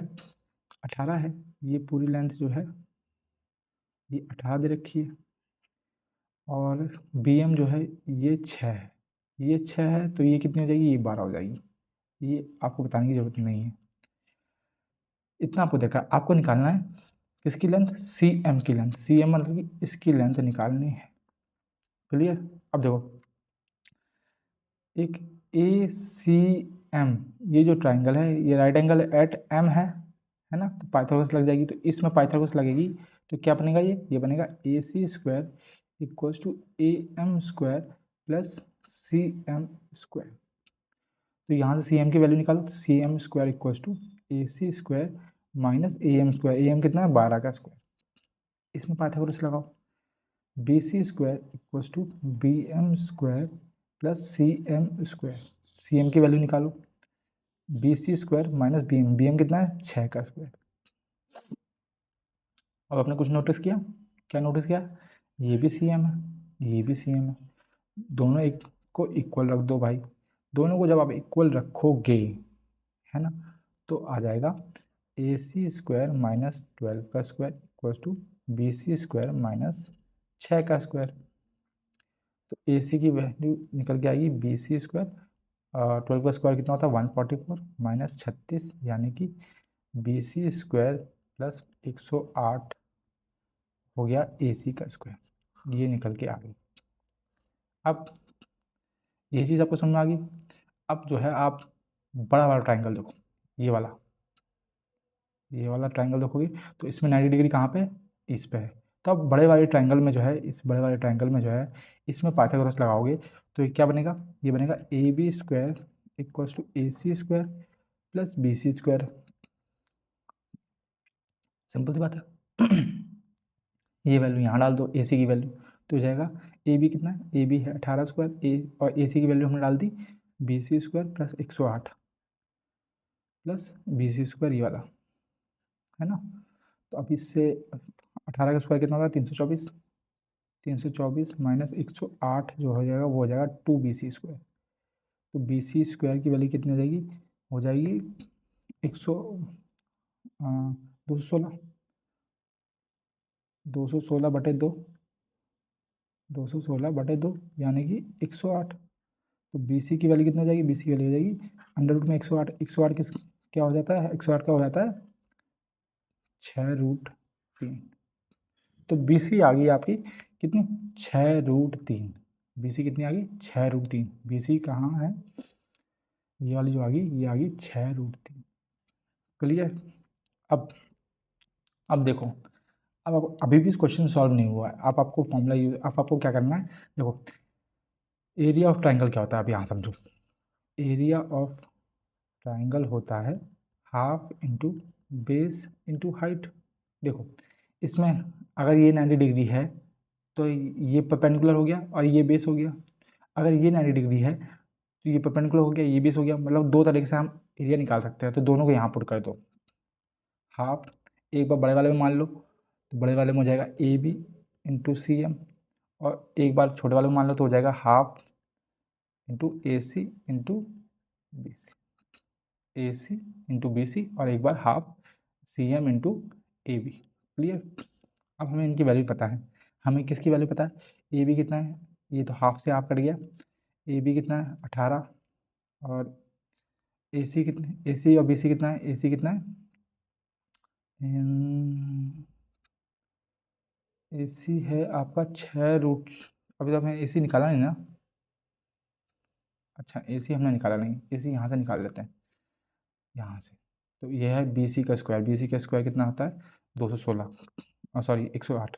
18 है, ये पूरी लेंथ जो है ये 18 दे रखी है, और BM जो है ये 6 है, ये 6 है, तो ये कितनी हो जाएगी, ये 12 हो जाएगी। ये आपको बताने की ज़रूरत नहीं है, इतना आपको देखा। आपको निकालना है किसकी लेंथ, CM की लेंथ। CM मतलब कि इसकी लेंथ निकालनी है। क्लियर, अब देखो एक ACM, ये जो ट्राइंगल है ये राइट एंगल एट M है ना, तो पाइथागोरस लग जाएगी। तो इसमें पाइथागोरस लगेगी तो क्या बनेगा, ये बनेगा AC² equals to AM² plus CM²। तो यहाँ से CM की वैल्यू निकालो, तो CM² equals to AC² minus AM²। AM कितना है 12 का स्क्वायर, इसमें पाइथागोरस लगाओ। BC² equals to BM² plus CM²। CM की वैल्यू निकालो, BC² माइनस BM कितना है 6 का स्क्वायर। अब आपने कुछ नोटिस किया, क्या नोटिस किया, ये भी CM है, ये भी CM है, दोनों एक को इक्वल रख दो भाई। दोनों को जब आप इक्वल रखोगे है ना, तो आ जाएगा AC² माइनस 12 का square equals to BC² minus 6 का स्क्वायर। तो AC की वैल्यू निकल के आएगी BC² 12 का स्क्वायर कितना होता है 144 माइनस 36 यानी कि BC² प्लस 108 हो गया AC का स्क्वायर, ये निकल के आ गई। अब ये चीज़ आपको समझ में आ गई। अब जो है आप बड़ा वाला ट्राइंगल देखो, ये वाला ट्राइंगल देखोगे तो इसमें 90 डिग्री कहाँ पे, इस पे है। तो अब बड़े वाले ट्राइंगल में जो है, इस बड़े वाले ट्राइंगल में जो है इसमें पाइथागोरस लगाओगे तो ये क्या बनेगा, ये बनेगा AB² equals to AC² plus BC²। Simple सी बात है। ये वैल्यू यहाँ डाल दो AC की वैल्यू, तो हो जाएगा ए बी कितना है, ए बी है 18 स्क्वायर, ए और ए सी की वैल्यू हमने डाल दी 20 स्क्वायर प्लस 108 प्लस 20 स्क्वायर ये वाला है ना। तो अब इससे 18 का स्क्वायर कितना होगा 324, 324 माइनस 108 जो हो जाएगा वो हो जाएगा 2 BC स्क्वायर। तो BC स्क्वायर की वैल्यू कितनी हो जाएगी, हो जाएगी 216, 216/2, 216/2 यानी कि 108। तो BC की वैल्यू कितनी हो जाएगी, BC की वैल्यू हो जाएगी अंडर रूट में 108, 108 किस क्या हो जाता है, 108 का हो जाता है 6√3। तो BC आ गई आपकी कितनी 6√3, BC कितनी आ गई 6√3। BC कहाँ है, ये वाली जो आ गई ये आ गई 6√3। क्लियर। अब अब देखो, अब अभी भी क्वेश्चन सॉल्व नहीं हुआ है। अब आपको फॉर्मूला यूज, अब आपको क्या करना है, देखो एरिया ऑफ ट्राइंगल क्या होता है, अब यहाँ समझो। एरिया ऑफ ट्राइंगल होता है half into base into height. देखो इसमें अगर ये 90 डिग्री है तो ये परपेंडिकुलर हो गया और ये बेस हो गया। अगर ये 90 डिग्री है तो ये परपेंडिकुलर हो गया, ये बेस हो गया। मतलब दो तरीके से हम एरिया निकाल सकते हैं। तो दोनों को यहाँ पुट कर दो, हाफ एक बार बड़े वाले में मान लो तो बड़े वाले में हो जाएगा A B into C M, और एक बार छोटे वाले में मान लो तो हो जाएगा half into A C into B C, A C into B C, और एक बार half C M into A B. Clear. अब हमें इनकी वैल्यू पता है, हमें किसकी वैल्यू पता है, ए बी कितना है, ये तो हाफ से हाफ कट गया, ए बी कितना है 18, और ए सी कितने, ए सी और बी सी कितना है, ए सी कितना है ए सी है आपका 6√, अभी तो हमें ए सी निकाला नहीं ना। अच्छा ए सी हमने निकाला नहीं, ए सी यहाँ से निकाल लेते हैं, यहाँ से। तो ये है बी सी का स्क्वायर, बी सी का स्क्वायर कितना होता है 216, सॉरी 108,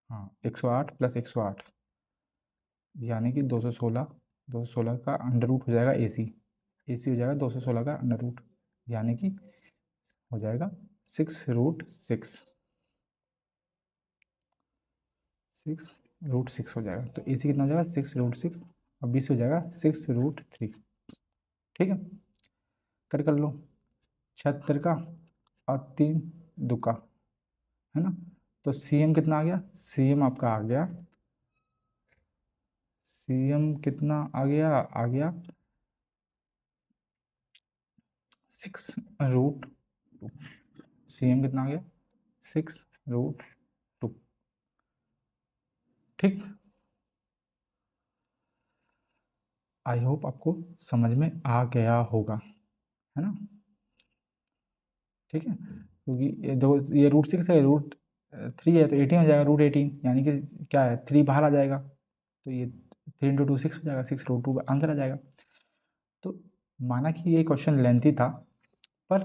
हाँ 108 प्लस 108 यानी कि 216, 216 का अंडर रूट हो जाएगा ए सी हो जाएगा 216 का अंडर रूट, यानी कि हो जाएगा 6√6, 6√6 हो जाएगा। तो ए सी कितना हो जाएगा 6√6 और बी सी हो जाएगा 6√3। ठीक है, कट कर लो 76 का और 3 दुका, है ना। तो सी एम कितना आ गया, सी एम आपका आ गया, सी एम कितना आ गया, आ गया 6√2। सी एम कितना आ गया 6√2। ठीक, आई होप आपको समझ में आ गया होगा, है ना। ठीक है, क्योंकि ये दो ये √6 है, √3 है तो 18 हो जाएगा, √18 यानी कि क्या है 3 बाहर आ जाएगा। तो ये 3 × 2 6 हो जाएगा, 6√2 आंसर आ जाएगा। तो माना कि ये क्वेश्चन लेंथी था पर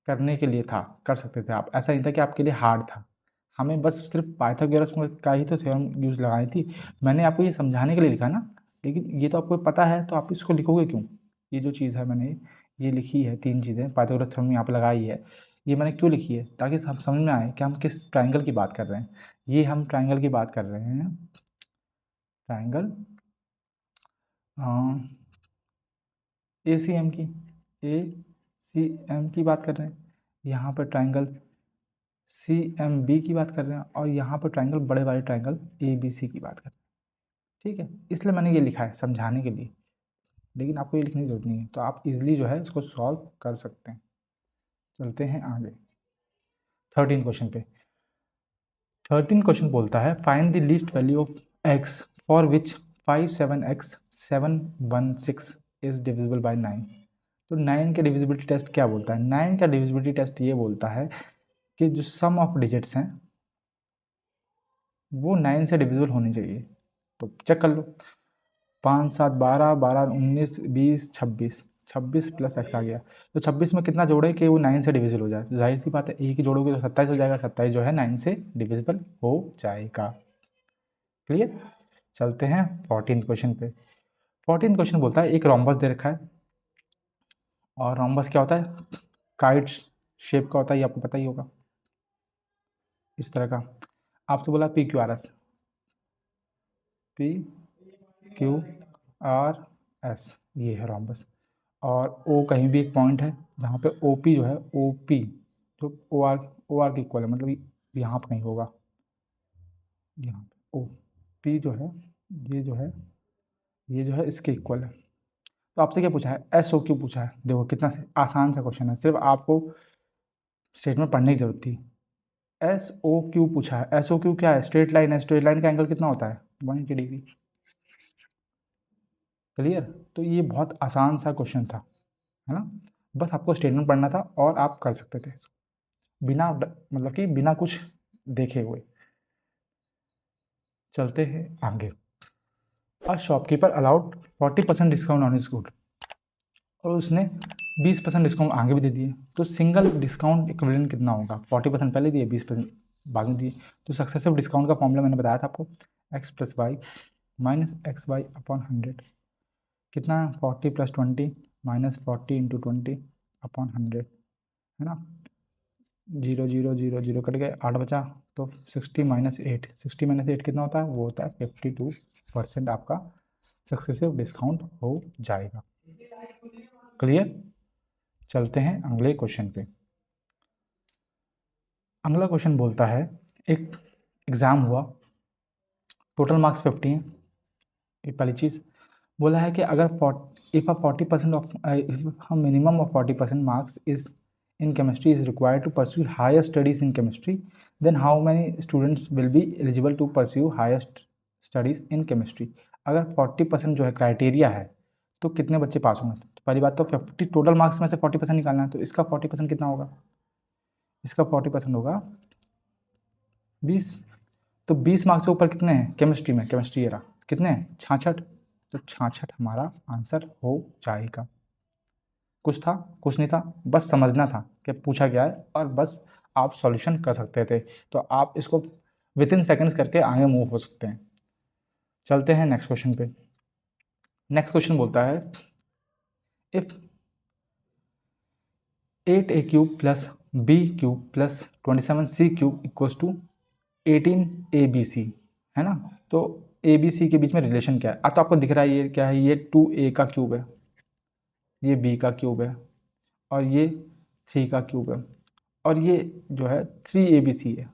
करने के लिए था, कर सकते थे आप, ऐसा नहीं था कि आपके लिए हार्ड था। हमें बस सिर्फ पाइथागोरस का ही तो थ्योरम यूज़ लगाई थी। मैंने आपको ये समझाने के लिए लिखा ना, लेकिन ये तो आपको पता है तो आप इसको लिखोगे क्यों। ये जो चीज़ है मैंने ये लिखी है, 3 चीज़ें पाइथागोरस थ्योरम यहाँ पर लगाई है, ये मैंने क्यों लिखी है, ताकि हम समझ में आए कि हम किस ट्राइंगल की बात कर रहे हैं। ये हम ट्राइंगल की बात कर रहे हैं, ट्राइंगल ए सी एम की, ए सी एम की बात कर रहे हैं। यहाँ पर ट्राइंगल सी एम बी की बात कर रहे हैं, और यहाँ पर ट्राइंगल बड़े वाले ट्राइंगल ए बी सी की बात कर रहे हैं। ठीक है, इसलिए मैंने ये लिखा है समझाने के लिए, लेकिन आपको ये लिखने की जरूरत नहीं है, तो आप इजीली जो है इसको सॉल्व कर सकते हैं। चलते हैं आगे 13 क्वेश्चन पे। 13 क्वेश्चन बोलता है find the least value of x for which 57x716 is divisible by 9। तो 9 का डिविजिबिलिटी टेस्ट क्या बोलता है, 9 का डिविजिबिलिटी टेस्ट ये बोलता है कि जो सम ऑफ डिजिट्स हैं वो 9 से डिविजिबल होनी चाहिए। तो चेक कर लो, 5 7 12 12 19 20 26, 26 प्लस एक्स आ गया। तो 26 में कितना जोड़े कि वो 9 से डिविजिबल हो जाए, तो जाहिर सी बात है एक ही जोड़ोगे तो 27 हो जाएगा, 27 जो है 9 से डिविजिबल हो जाएगा। क्लियर। चलते हैं 14 क्वेश्चन पे। 14 क्वेश्चन बोलता है एक रोम्बस दे रखा है, और रोम्बस क्या होता है, काइट शेप का होता है, ये आपको पता ही होगा, इस तरह का। आपसे बोला P Q R S, P Q R S, ये है रॉम्बस। और ओ कहीं भी एक पॉइंट है जहाँ पे ओ पी जो है, ओ पी जो ओ आर के इक्वल है, मतलब यहाँ पर कहीं होगा, यहाँ पे ओ पी जो है, ये जो है, ये जो है इसके इक्वल है। तो आपसे क्या पूछा है, एस ओ क्यू पूछा है। देखो कितना आसान सा क्वेश्चन है, सिर्फ आपको स्टेटमेंट पढ़ने की जरूरत थी। एस ओ क्यू पूछा है, एस ओ क्यू क्या है, स्ट्रेट लाइन है, स्ट्रेट लाइन का एंगल कितना होता है, 180 डिग्री। क्लियर। तो ये बहुत आसान सा क्वेश्चन था, है ना, बस आपको स्टेटमेंट पढ़ना था और आप कर सकते थे बिना मतलब कि बिना कुछ देखे हुए। चलते हैं आगे। A shopkeeper allowed 40% discount on his good, और उसने 20% डिस्काउंट आगे भी दे दिए, तो सिंगल डिस्काउंट इक्विवेलेंट कितना होगा। 40% पहले दिए, 20% बाद में दिए। तो सक्सेसिव डिस्काउंट का फॉर्मूला मैंने बताया था आपको, x plus y minus x y upon 100। कितना है, 40 प्लस 20 माइनस 40 इंटू 20 अपॉन 100, है ना। 0 0 0 0 कट गए, 8 बचा, तो 60 माइनस 8, 60 माइनस 8 कितना होता है, वो होता है 52% आपका सक्सेसिव डिस्काउंट हो जाएगा। क्लियर। चलते हैं अगले क्वेश्चन पे। अगला क्वेश्चन बोलता है, एक एग्ज़ाम हुआ, टोटल मार्क्स 50 हैं। ये पहली चीज़ बोला है कि अगर if a 40% of if a minimum of 40% marks is in chemistry is required to pursue higher studies in chemistry, then how many students will be eligible to pursue higher studies in chemistry. अगर 40% जो है criteria है, तो कितने बच्चे पास होंगे। तो पहली बात तो 50 टोटल मार्क्स में से 40% निकालना है, तो इसका 40% कितना होगा, इसका 40% होगा 20। तो 20 मार्क्स के ऊपर कितने हैं केमिस्ट्री में, केमिस्ट्री एरा कितने हैं, 66। तो 66 हमारा आंसर हो जाएगा। कुछ था, कुछ नहीं था, बस समझना था कि पूछा गया है और बस आप सॉल्यूशन कर सकते थे। तो आप इसको विद इन सेकेंड्स करके आगे मूव हो सकते हैं। चलते हैं नेक्स्ट क्वेश्चन पे। नेक्स्ट क्वेश्चन बोलता है, if 8a cube plus B cube plus 27c cube equals to 18abc, है ना। तो ए बी सी के बीच में रिलेशन क्या है। अब तो आपको दिख रहा है ये क्या है, ये 2a का क्यूब है, ये b का क्यूब है, और ये 3 का क्यूब है, और ये जो है 3abc है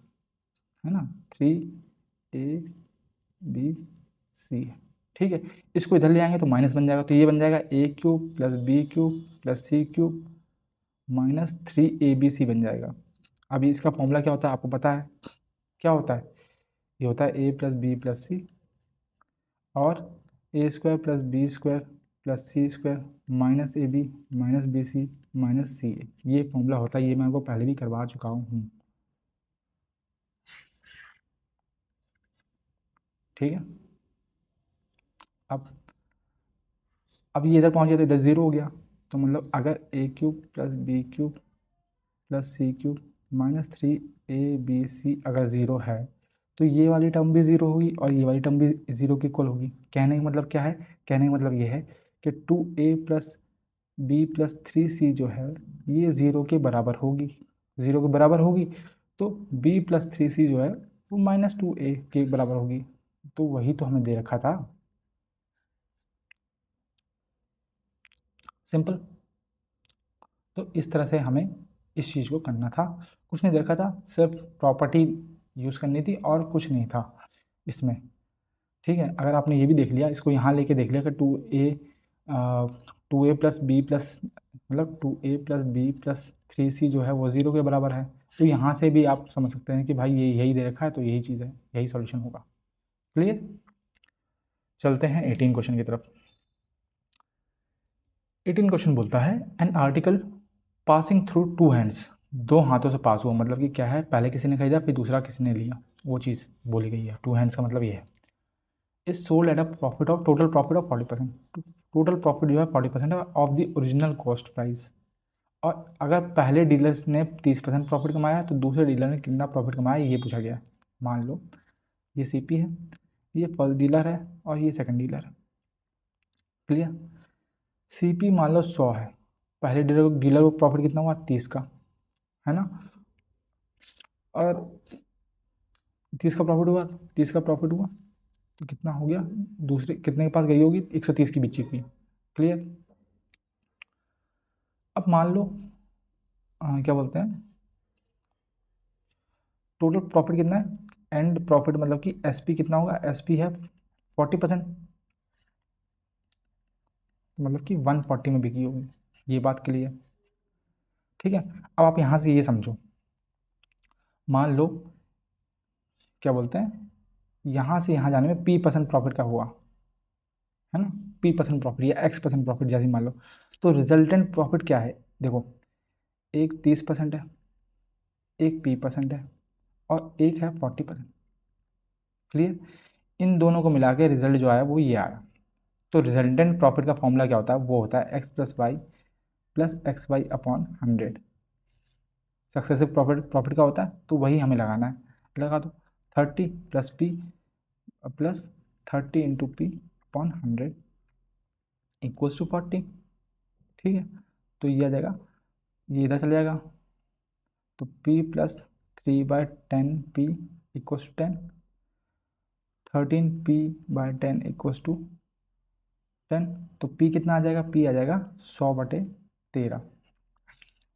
ना, 3abc है। ठीक है, इसको इधर ले आएंगे तो माइनस बन जाएगा, तो ये बन जाएगा a cube plus B cube plus C cube minus 3abc बन जाएगा। अभी इसका फॉर्मूला क्या होता है आपको पता है, क्या होता है, ये होता है a plus B plus C और A square plus B square plus C square minus A B minus B C minus C A. ये फॉर्मूला होता है, ये मैं आपको पहले भी करवा चुका हूँ। ठीक है, अब ये इधर पहुँच गया तो इधर ज़ीरो हो गया, तो मतलब अगर A cube plus B cube plus C cube minus 3abc अगर ज़ीरो है, तो ये वाली टर्म भी ज़ीरो होगी और ये वाली टर्म भी ज़ीरो की इक्वल होगी। कहने का मतलब क्या है, कहने का मतलब ये है कि 2a plus B plus 3c जो है ये ज़ीरो के बराबर होगी, ज़ीरो के बराबर होगी, तो b प्लस 3c जो है वो -2a के बराबर होगी। तो वही तो हमें दे रखा था, सिंपल। तो इस तरह से हमें इस चीज़ को करना था, कुछ नहीं दे रखा था, सिर्फ प्रॉपर्टी यूज़ करनी थी और कुछ नहीं था इसमें। ठीक है, अगर आपने ये भी देख लिया, इसको यहाँ लेके देख लिया कि 2a प्लस बी प्लस मतलब 2a plus B plus 3c जो है वो ज़ीरो के बराबर है, तो यहाँ से भी आप समझ सकते हैं कि भाई ये यही दे रखा है, तो यही चीज़ है, यही सॉल्यूशन होगा। क्लियर। चलते हैं 18 क्वेश्चन की तरफ। 18 क्वेश्चन बोलता है, an article passing through two hands, दो हाथों से पास हुआ, मतलब कि क्या है, पहले किसी ने खरीदा फिर दूसरा किसी ने लिया, वो चीज़ बोली गई है। टू हैंड्स का मतलब ये है, is sold at a profit of total profit of 40%। Total profit जो है 40% है of the original cost price. और अगर पहले डीलर्स ने 30% प्रॉफिट कमाया तो दूसरे डीलर ने कितना प्रॉफिट कमाया ये पूछा गया है। मान लो ये सीपी है, ये फर्स्ट डीलर है और ये सेकंड डीलर है। क्लियर। सीपी मान लो 100 है, पहले डीलर को प्रॉफिट कितना हुआ 30 का, है ना, और 30 का प्रॉफिट हुआ, 30 का प्रॉफिट हुआ, तो कितना हो गया, दूसरे कितने के पास गई होगी, 130 की बची हुई। क्लियर। अब मान लो क्या बोलते हैं, टोटल प्रॉफिट कितना है, एंड प्रॉफिट मतलब कि एसपी कितना होगा, एसपी है 40%, मतलब कि 140 में बिकी होगी। ये बात क्लियर। ठीक है। अब आप यहाँ से ये समझो, मान लो क्या बोलते हैं, यहाँ से यहाँ जाने में P% प्रॉफिट का हुआ है ना, P% प्रॉफिट या X% प्रॉफिट जैसे मान लो, तो रिजल्टेंट प्रॉफिट क्या है, देखो एक 30% है, एक P% है, और एक है 40%। क्लियर। इन दोनों को मिला के रिजल्ट जो आया वो ये आया। तो रिजल्टेंट प्रॉफिट का फॉर्मूला क्या होता है, वो होता है X+Y+XY/100। सक्सेसिव प्रॉफिट का होता है, तो वही हमें लगाना है, लगा दो 30 + P + 30 × P/100 = 40। ठीक है। तो ये आ जाएगा, ये इधर चल जाएगा, तो P + 3/10P = 10, 13P/10 = 10। तो P कितना आ जाएगा, P आ जाएगा 100/13,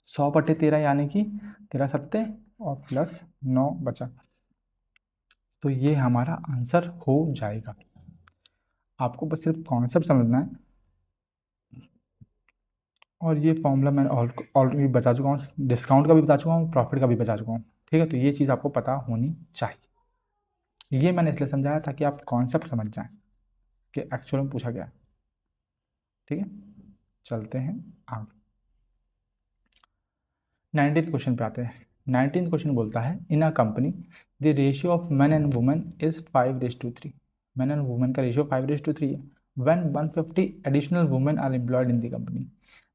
100/13 यानी कि 13 सत्ते और +9 बचा। तो ये हमारा आंसर हो जाएगा। आपको बस सिर्फ कॉन्सेप्ट समझना है, और ये फॉर्मूला मैं ऑलरेडी बता चुका हूँ, डिस्काउंट का भी बता चुका हूँ, प्रॉफिट का भी बता चुका हूँ। ठीक है। तो ये चीज़ आपको पता होनी चाहिए। ये मैंने इसलिए समझाया ताकि आप कॉन्सेप्ट समझ जाएं कि एक्चुअल में पूछा गया है। ठीक है। चलते हैं आगे, 19th क्वेश्चन पे आते हैं। 19th क्वेश्चन बोलता है, in a company the ratio of man and women is 5:3। Man and women का रेशियो 5:3 है। When 150 additional women are employed in the company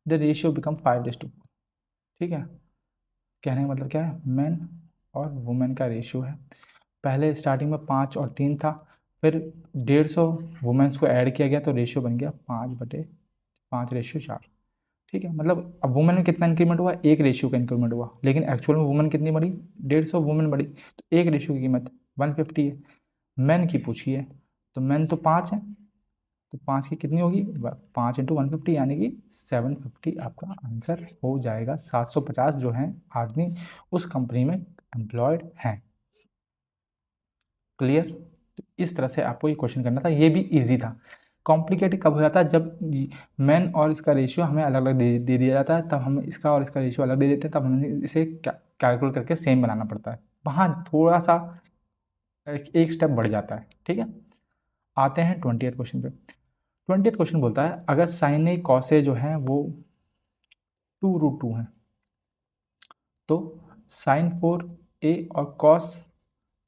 the ratio become 5:4। ठीक है। कहने का मतलब क्या है, मैन और वुमेन का रेशियो है, पहले स्टार्टिंग में 5 और 3 था, फिर 150 वुमेन्स को ऐड किया गया तो रेशियो बन गया 5/5:4। ठीक है। मतलब अब वुमेन में कितना इंक्रीमेंट हुआ, एक रेशियो का इंक्रीमेंट हुआ, लेकिन एक्चुअल में वुमेन कितनी बढ़ी, 150 वुमेन बढ़ी, तो एक रेशियो की कीमत 150 है। मैन की पूछी है, तो मैन तो 5 है, तो 5 की कितनी होगी, 5 × 150 यानी कि 750 आपका आंसर हो जाएगा। 750 जो है आदमी उस कंपनी में एम्प्लॉयड हैं। क्लियर। तो इस तरह से आपको ये क्वेश्चन करना था, ये भी इजी था। कॉम्प्लिकेटेड कब हो जाता है, जब मैन और इसका रेशियो हमें अलग अलग दे दिया जाता है, तब हम इसका और इसका रेशियो अलग दे देते हैं, तब हमें इसे कैलकुलेट करके सेम बनाना पड़ता है, वहाँ थोड़ा सा एक स्टेप बढ़ जाता है। ठीक है। आते हैं 20th क्वेश्चन पे। 20th क्वेश्चन बोलता है, अगर साइन ए कॉस ए जो है वो 2√2 है, तो साइन 4a और कॉस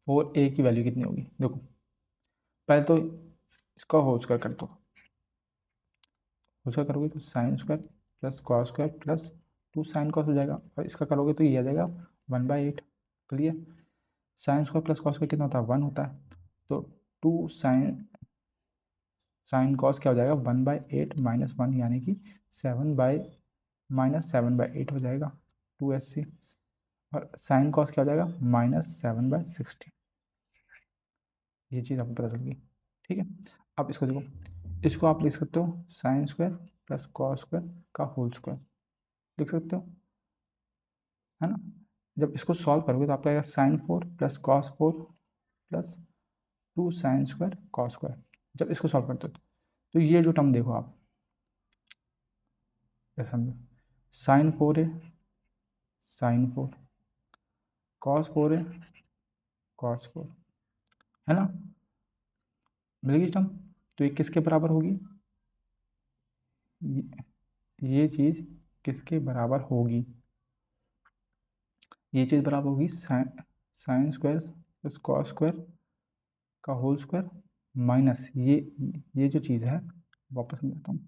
4a की वैल्यू कितनी होगी। देखो पहले तो इसका होल स्क्वायर कर दो, होल स्क्वायर करोगे तो sign square plus cos square plus 2 sine cos हो जाएगा, और इसका करोगे तो ये आ जाएगा 1/8। Clear. Sign square plus cos square कितना होता है, 1 होता है, तो 2 साइन कॉस क्या हो जाएगा, 1/8 - 1 यानी कि 7/8 हो जाएगा 2SC, और साइन कॉस क्या हो जाएगा, -7/16। ये चीज़ आपको पता चल गई। ठीक है। अब इसको देखो, इसको आप लिख सकते हो sign square plus cos square का होल स्क्वायर लिख सकते हो, है ना। जब इसको सॉल्व करोगे तो आपका आएगा sine 4 plus cos 4 plus 2 sine square cos square. जब इसको सॉल्व करते हो तो ये जो टर्म देखो आप, ऐसा समझो, साइन 4 है, साइन 4, कॉस 4 है, कॉस 4, है ना, मिलेगी टर्म। तो ये किसके बराबर होगी, ये चीज़ किसके बराबर होगी, ये चीज़ बराबर होगी sign square plus cos square का होल स्क्वायर माइनस ये जो चीज़ है, वापस समझाता हूँ,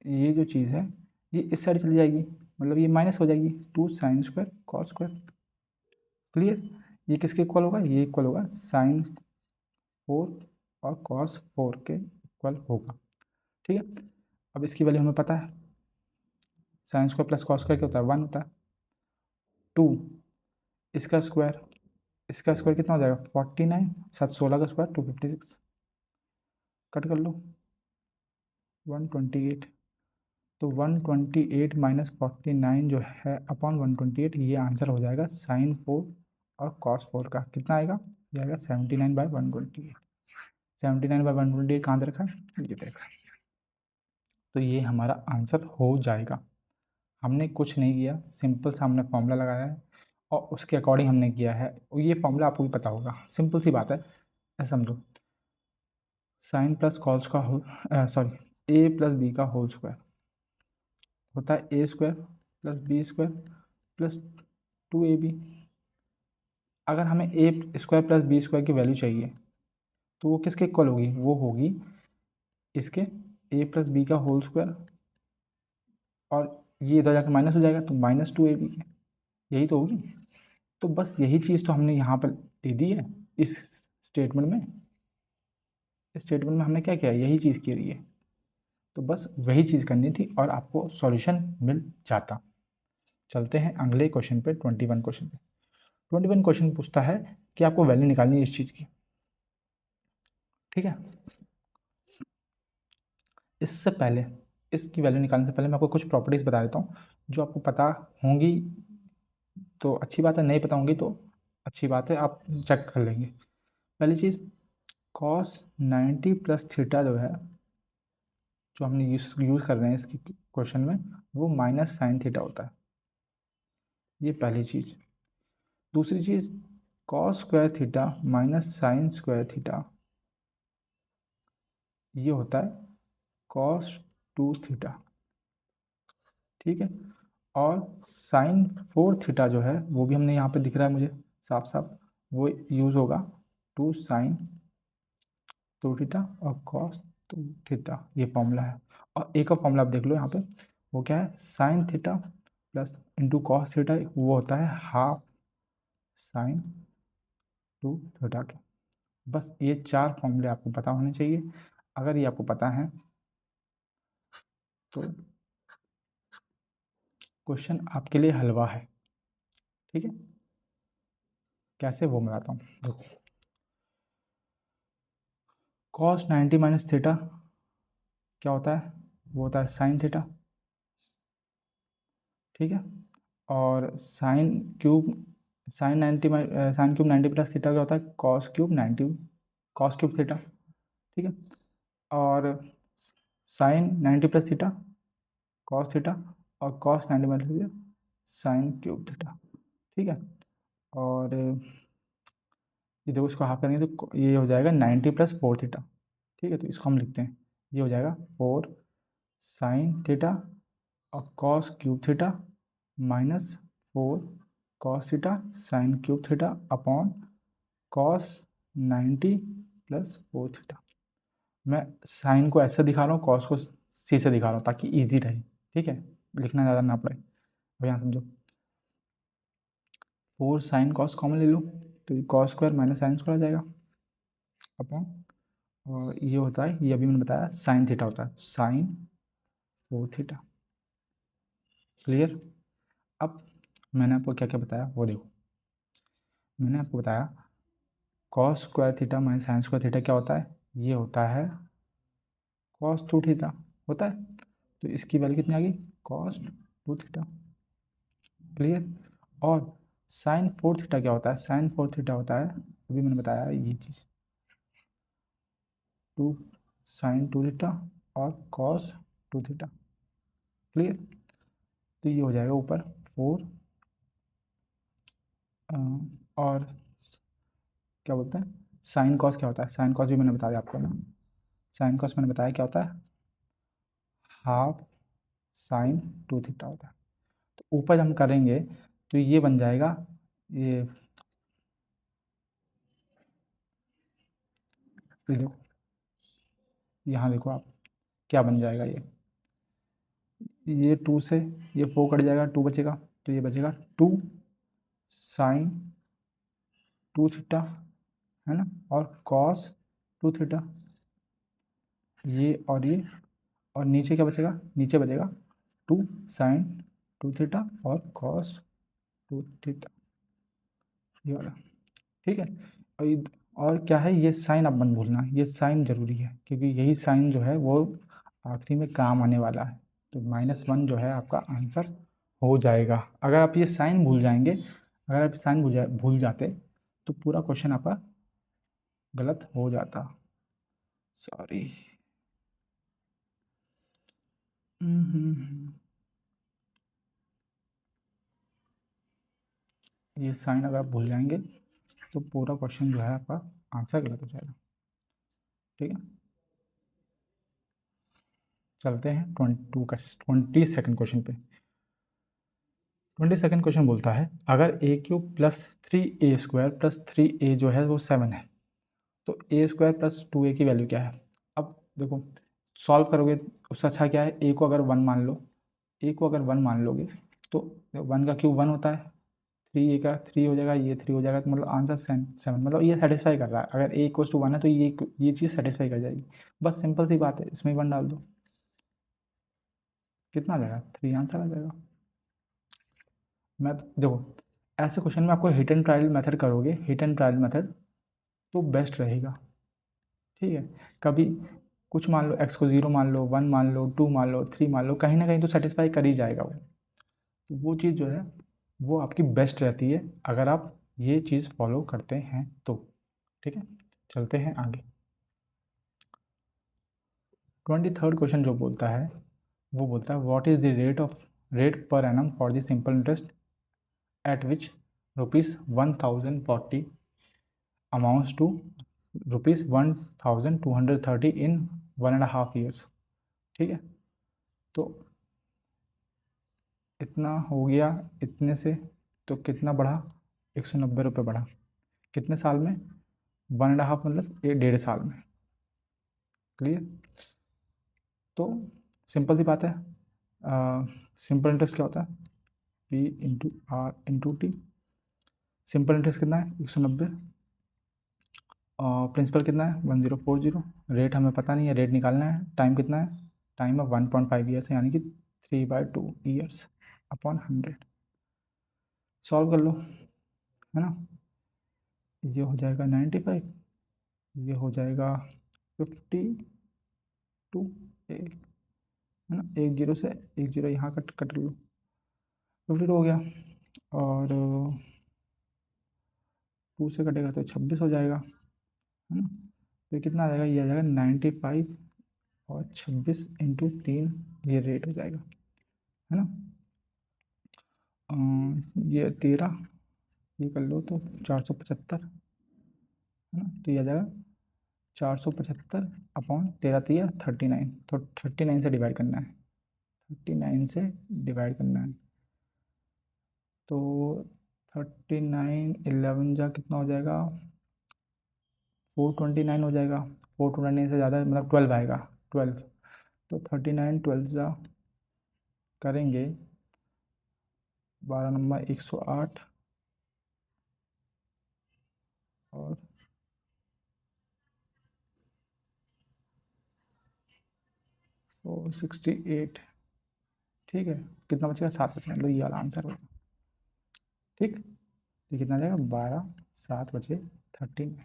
ये जो चीज़ है ये इस साइड चली जाएगी, मतलब ये माइनस हो जाएगी 2 sine square cos square. Clear. ये किसके इक्वल होगा, ये इक्वल होगा साइन 4 और कॉस 4 के इक्वल होगा। ठीक है। अब इसकी वैल्यू हमें पता है, sine square plus cos square क्या होता है, 1 होता है, 2 इसका स्क्वायर इसका स्क्वायर कितना हो जाएगा 49, 716 का स्क्वायर 256, कट कर लो 128। तो 128 माइनस 49 जो है अपॉन 128, ये आंसर हो जाएगा साइन 4 और कॉस 4 का। कितना आएगा? ये आएगा 79/128। 79/128 कहाँ दे रखा है? ये देखा। तो ये हमारा आंसर हो जाएगा। हमने कुछ नहीं किया, सिंपल सा हमने फॉर्मूला लगाया है और उसके अकॉर्डिंग हमने किया है। ये फॉर्मूला आपको भी पता होगा, सिंपल सी बात है, ऐसा समझो। साइन प्लस कॉस का whole sorry A plus B का होल स्क्वायर होता है A square plus B square plus 2ab। अगर हमें A square plus B square की वैल्यू चाहिए तो वो किसके इक्वल होगी? वो होगी इसके ए प्लस बी का होल स्क्वायर, और ये इधर जाकर माइनस हो जाएगा तो -2ab के, यही तो होगी। तो बस यही चीज़ तो हमने यहाँ पर दे दी है इस स्टेटमेंट में। इस स्टेटमेंट में हमने क्या किया? यही चीज़ की रही है। तो बस वही चीज़ करनी थी और आपको सॉल्यूशन मिल जाता। चलते हैं अगले क्वेश्चन पे, 21 क्वेश्चन पे। 21 क्वेश्चन पूछता है कि आपको वैल्यू निकालनी है इस चीज़ की, ठीक है। इससे पहले, इसकी वैल्यू निकालने से पहले मैं आपको कुछ प्रॉपर्टीज़ बता देता हूँ जो आपको पता होंगी तो अच्छी बात है, नहीं पता होंगी तो अच्छी बात है, आप चेक कर लेंगे। पहली चीज़, cos 90 प्लस थीटा जो है, जो हमने यूज़ कर रहे हैं इसकी क्वेश्चन में, वो माइनस साइन थीटा होता है। ये पहली चीज़। दूसरी चीज़, cos square theta minus sine square theta, ये होता है कॉस 2 थीटा, ठीक है। और साइन 4 थीटा जो है वो भी हमने यहाँ पे दिख रहा है मुझे साफ साफ, वो यूज़ होगा 2 साइन 2 थीटा और कॉस 2 थीटा, ये फॉर्मूला है। और एक और फॉर्मूला आप देख लो यहाँ पे, वो क्या है? Sign theta plus into cos theta, वो होता है हाफ साइन 2 थीटा के। बस ये 4 फॉर्मूले आपको पता होने चाहिए। अगर ये आपको पता है तो क्वेश्चन आपके लिए हलवा है, ठीक है। कैसे वो मैं बताता हूँ, देखो। कॉस 90 माइनस थीटा क्या होता है? वो होता है साइन थीटा, ठीक है। और साइन 90 प्लस थीटा क्या होता है? Cos cube 90, cos cube theta, ठीक है। और sine 90 plus theta cos theta, और cos 90 minus theta sine cube theta, ठीक है। और ये देखो, इसको हाफ करेंगे तो ये हो जाएगा 90 प्लस 4 थीटा, ठीक है। तो इसको हम लिखते हैं, ये हो जाएगा 4 साइन थीटा और cos cube theta minus 4 cos theta sine cube theta upon cos 90 plus 4 theta. मैं साइन को ऐसे दिखा रहा हूँ, कॉस को सी से दिखा रहा हूँ ताकि इजी रहे, ठीक है, लिखना ज़्यादा ना पड़े। अब यहाँ समझो, 4 साइन कॉस कॉमन ले लो तो ये cos square minus sine square आ जाएगा अपॉन, और ये होता है, ये अभी मैंने बताया साइन थीटा होता है साइन 4 थीटा। क्लियर? अब मैंने आपको क्या क्या बताया वो देखो। मैंने आपको बताया cos square theta minus sine square theta क्या होता है? ये होता है कॉस 2 थीटा होता है। तो इसकी वैल्यू कितनी आ गई? Cos 2 theta. क्लियर? और साइन 4 थीटा क्या होता है? साइन 4 थीटा होता है, अभी मैंने बताया ये चीज़, 2 साइन 2 थीटा और कॉस 2 थीटा। क्लियर? तो ये हो जाएगा ऊपर 4 और क्या बोलते हैं साइन कॉस क्या होता है? साइन कॉस भी मैंने बता दिया आपको ना, साइन कॉस मैंने बताया क्या होता है? हाफ साइन 2 थीटा होता है। तो ऊपर जब हम करेंगे तो ये बन जाएगा, ये देखो, यहाँ देखो आप क्या बन जाएगा, ये 2 से ये 4 कट जाएगा, 2 बचेगा, तो ये बचेगा 2 साइन 2 थीटा, है ना, और कॉस 2 थीटा, ये और ये, और नीचे क्या बचेगा? नीचे बचेगा 2 साइन 2 थीटा और कॉस 2 थीटा, ये वाला, ठीक है। और क्या है, ये साइन अब मत भूलना, ये साइन जरूरी है क्योंकि यही साइन जो है वो आखिरी में काम आने वाला है। तो -1 जो है आपका आंसर हो जाएगा। अगर आप ये साइन भूल जाएंगे, अगर आप साइन भूल जाते तो पूरा क्वेश्चन आपका गलत हो जाता। सॉरी। ये साइन अगर आप भूल जाएंगे तो पूरा क्वेश्चन जो है आपका आंसर गलत हो जाएगा। ठीक है, चलते हैं 22nd क्वेश्चन पे। 22nd क्वेश्चन बोलता है अगर a³ plus 3a² plus 3a जो है वो 7 है तो a² प्लस 2a की वैल्यू क्या है। अब देखो, सॉल्व करोगे उससे अच्छा क्या है, a को अगर 1 मान लो, a को अगर 1 मान लोगे तो 1 का क्यूब 1 होता है, 3a का 3 हो जाएगा, ये 3 हो जाएगा, तो मतलब आंसर 7। मतलब ये सेटिस्फाई कर रहा है, अगर a इक्वल्स टू 1 है तो ये चीज़ सेटिस्फाई कर जाएगी। बस सिंपल सी बात है, इसमें 1 डाल दो, कितना आ जाएगा, 3 आंसर आ जाएगा। मैं देखो, ऐसे क्वेश्चन में आपको हिट एंड ट्रायल मेथड करोगे, हिट एंड ट्रायल मेथड तो बेस्ट रहेगा। ठीक है, कभी कुछ मान लो, x को 0 मान लो, 1 मान लो, 2 मान लो, 3 मान लो, कहीं ना कहीं तो सेटिस्फाई कर ही जाएगा वो। तो वो चीज़ जो है वो आपकी बेस्ट रहती है अगर आप ये चीज़ फॉलो करते हैं तो। ठीक है, चलते हैं आगे। 23rd क्वेश्चन जो बोलता है वो बोलता है what is the rate per annum for the simple interest at which ₹1040 amounts to ₹1230 in 1.5 years। ठीक है, तो इतना हो गया, इतने से तो कितना बढ़ा, 190 रुपये बढ़ा, कितने साल में, 1.5 मतलब 1.5 साल में। क्लियर। तो सिंपल सी बात है, सिंपल इंटरेस्ट क्या होता है, P/R/T। सिंपल इंटरेस्ट कितना है, 190, प्रिंसिपल कितना है, 1040, रेट हमें पता नहीं है, रेट निकालना है, टाइम कितना है, टाइम है 1.5 ईयर्स, यानी कि 3/2 ईयर्स अपॉन 100। सॉल्व कर लो, है ना। ये हो जाएगा 95, ये हो जाएगा 52, है ना, 1 जीरो से 1 जीरो यहाँ कट कट लो, 52 हो गया, और 2 से कटेगा तो 26 हो जाएगा, है ना। तो ये कितना आ जाएगा, ये आ जाएगा 95 और 26 × 3, ये रेट हो जाएगा, है ना। ये 13, ये कर लो तो 475, है ना। तो ये आ जाएगा 475 अपॉन 13 39, तो 39 से डिवाइड करना है, 39 से डिवाइड करना है। तो 39 11 जा कितना हो जाएगा, 429 हो जाएगा। 429 से ज़्यादा मतलब 12 आएगा, 12। तो 39 12 जा करेंगे, 12 नंबर 108 और 468। ठीक है, कितना बचेगा, 7 बचेगा, मतलब ये वाला आंसर होगा। ठीक, तो कितना जाएगा, 12 7 बचे 13,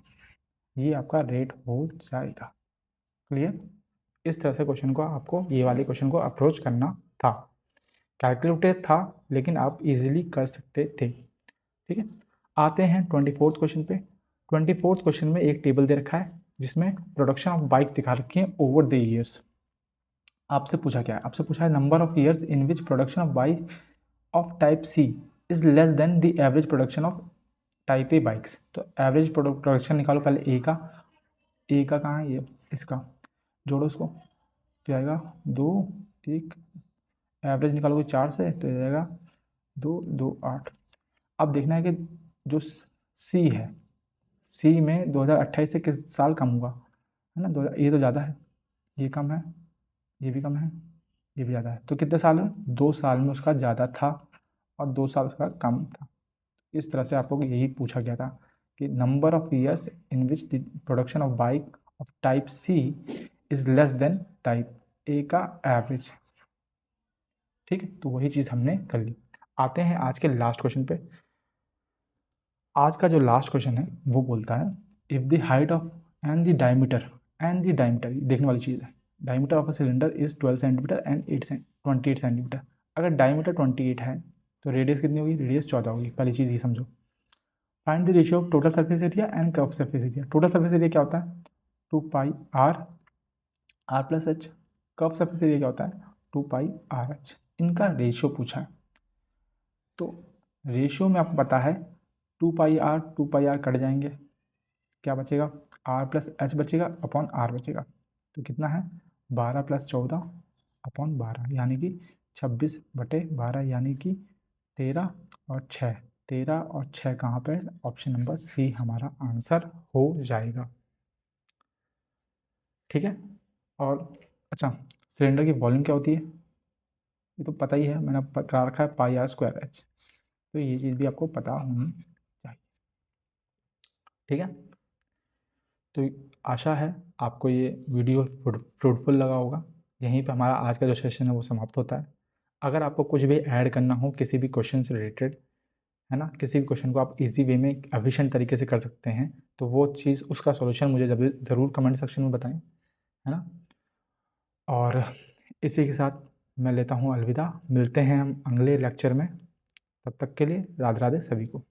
ये आपका रेट हो जाएगा। क्लियर। इस तरह से क्वेश्चन को आपको, ये वाले क्वेश्चन को अप्रोच करना था। कैलकुलेटेड था लेकिन आप इजीली कर सकते थे। ठीक है, आते हैं 24th क्वेश्चन पे। 24th क्वेश्चन में एक टेबल दे रखा है जिसमें प्रोडक्शन ऑफ बाइक दिखा रखी है ओवर द ईयर्स। आपसे पूछा क्या है, आपसे पूछा है number of years in which production of bike of type C is less than the average production of type A bikes. तो एवरेज प्रोडक्शन निकालो पहले, ए का कहाँ है, ये इसका जोड़ो उसको, तो आएगा 2 1, एवरेज निकालोगे 4 से तो जाएगा 2 2 8। अब देखना है कि जो सी है, सी में 2028 से किस साल कम हुआ, है ना, 2000, ये तो ज़्यादा है, ये कम है, ये भी कम है, ये भी ज़्यादा है, तो कितने साल में, 2 साल में उसका ज़्यादा था और 2 साल उसका कम था। इस तरह से आपको यही पूछा गया था कि number of years in which the production of bike of type C is less than type A का एवरेज। ठीक है, तो वही चीज़ हमने कर ली। आते हैं आज के लास्ट क्वेश्चन पे। आज का जो लास्ट क्वेश्चन है वो बोलता है if the height of and the diameter देखने वाली चीज़ है। Diameter of a cylinder is 12 centimetre and 28 centimetre. अगर डायमीटर 28 है तो रेडियस कितनी होगी? रेडियस 14 होगी। पहली चीज़ ये समझो। Find the ratio of total surface area and curve surface area. Total surface area क्या होता है? 2 pi R plus H. Curve surface area क्या होता है? 2 पाई आर एच। इनका रेशियो पूछा है। तो रेशियो में आपको पता है 2 पाई आर कट जाएंगे, क्या बचेगा? आर प्लस एच बचेगा अपॉन आर बचेगा। तो कितना है? 12 प्लस 14 अपॉन 12 यानी कि 26/12 यानी कि 13 और 6। 13 और 6 कहाँ पे? ऑप्शन नंबर सी हमारा आंसर हो जाएगा। ठीक है। और अच्छा, सिलेंडर की वॉल्यूम क्या होती है? ये तो पता ही है, मैंने बता रखा है पाई आर स्क्वायर एच। तो ये चीज़ भी आपको पता होनी चाहिए। ठीक है। तो आशा है आपको ये वीडियो फ्रूटफुल लगा होगा। यहीं पे हमारा आज का जो सेशन है वो समाप्त होता है। अगर आपको कुछ भी ऐड करना हो किसी भी क्वेश्चन से रिलेटेड, है ना, किसी भी क्वेश्चन को आप इजी वे में एफिशिएंट तरीके से कर सकते हैं, तो वो चीज़ उसका सॉल्यूशन मुझे ज़रूर कमेंट सेक्शन में बताएं, है ना। और इसी के साथ मैं लेता हूँ अलविदा। मिलते हैं हम अगले लेक्चर में। तब तक के लिए राधे राधे सभी को।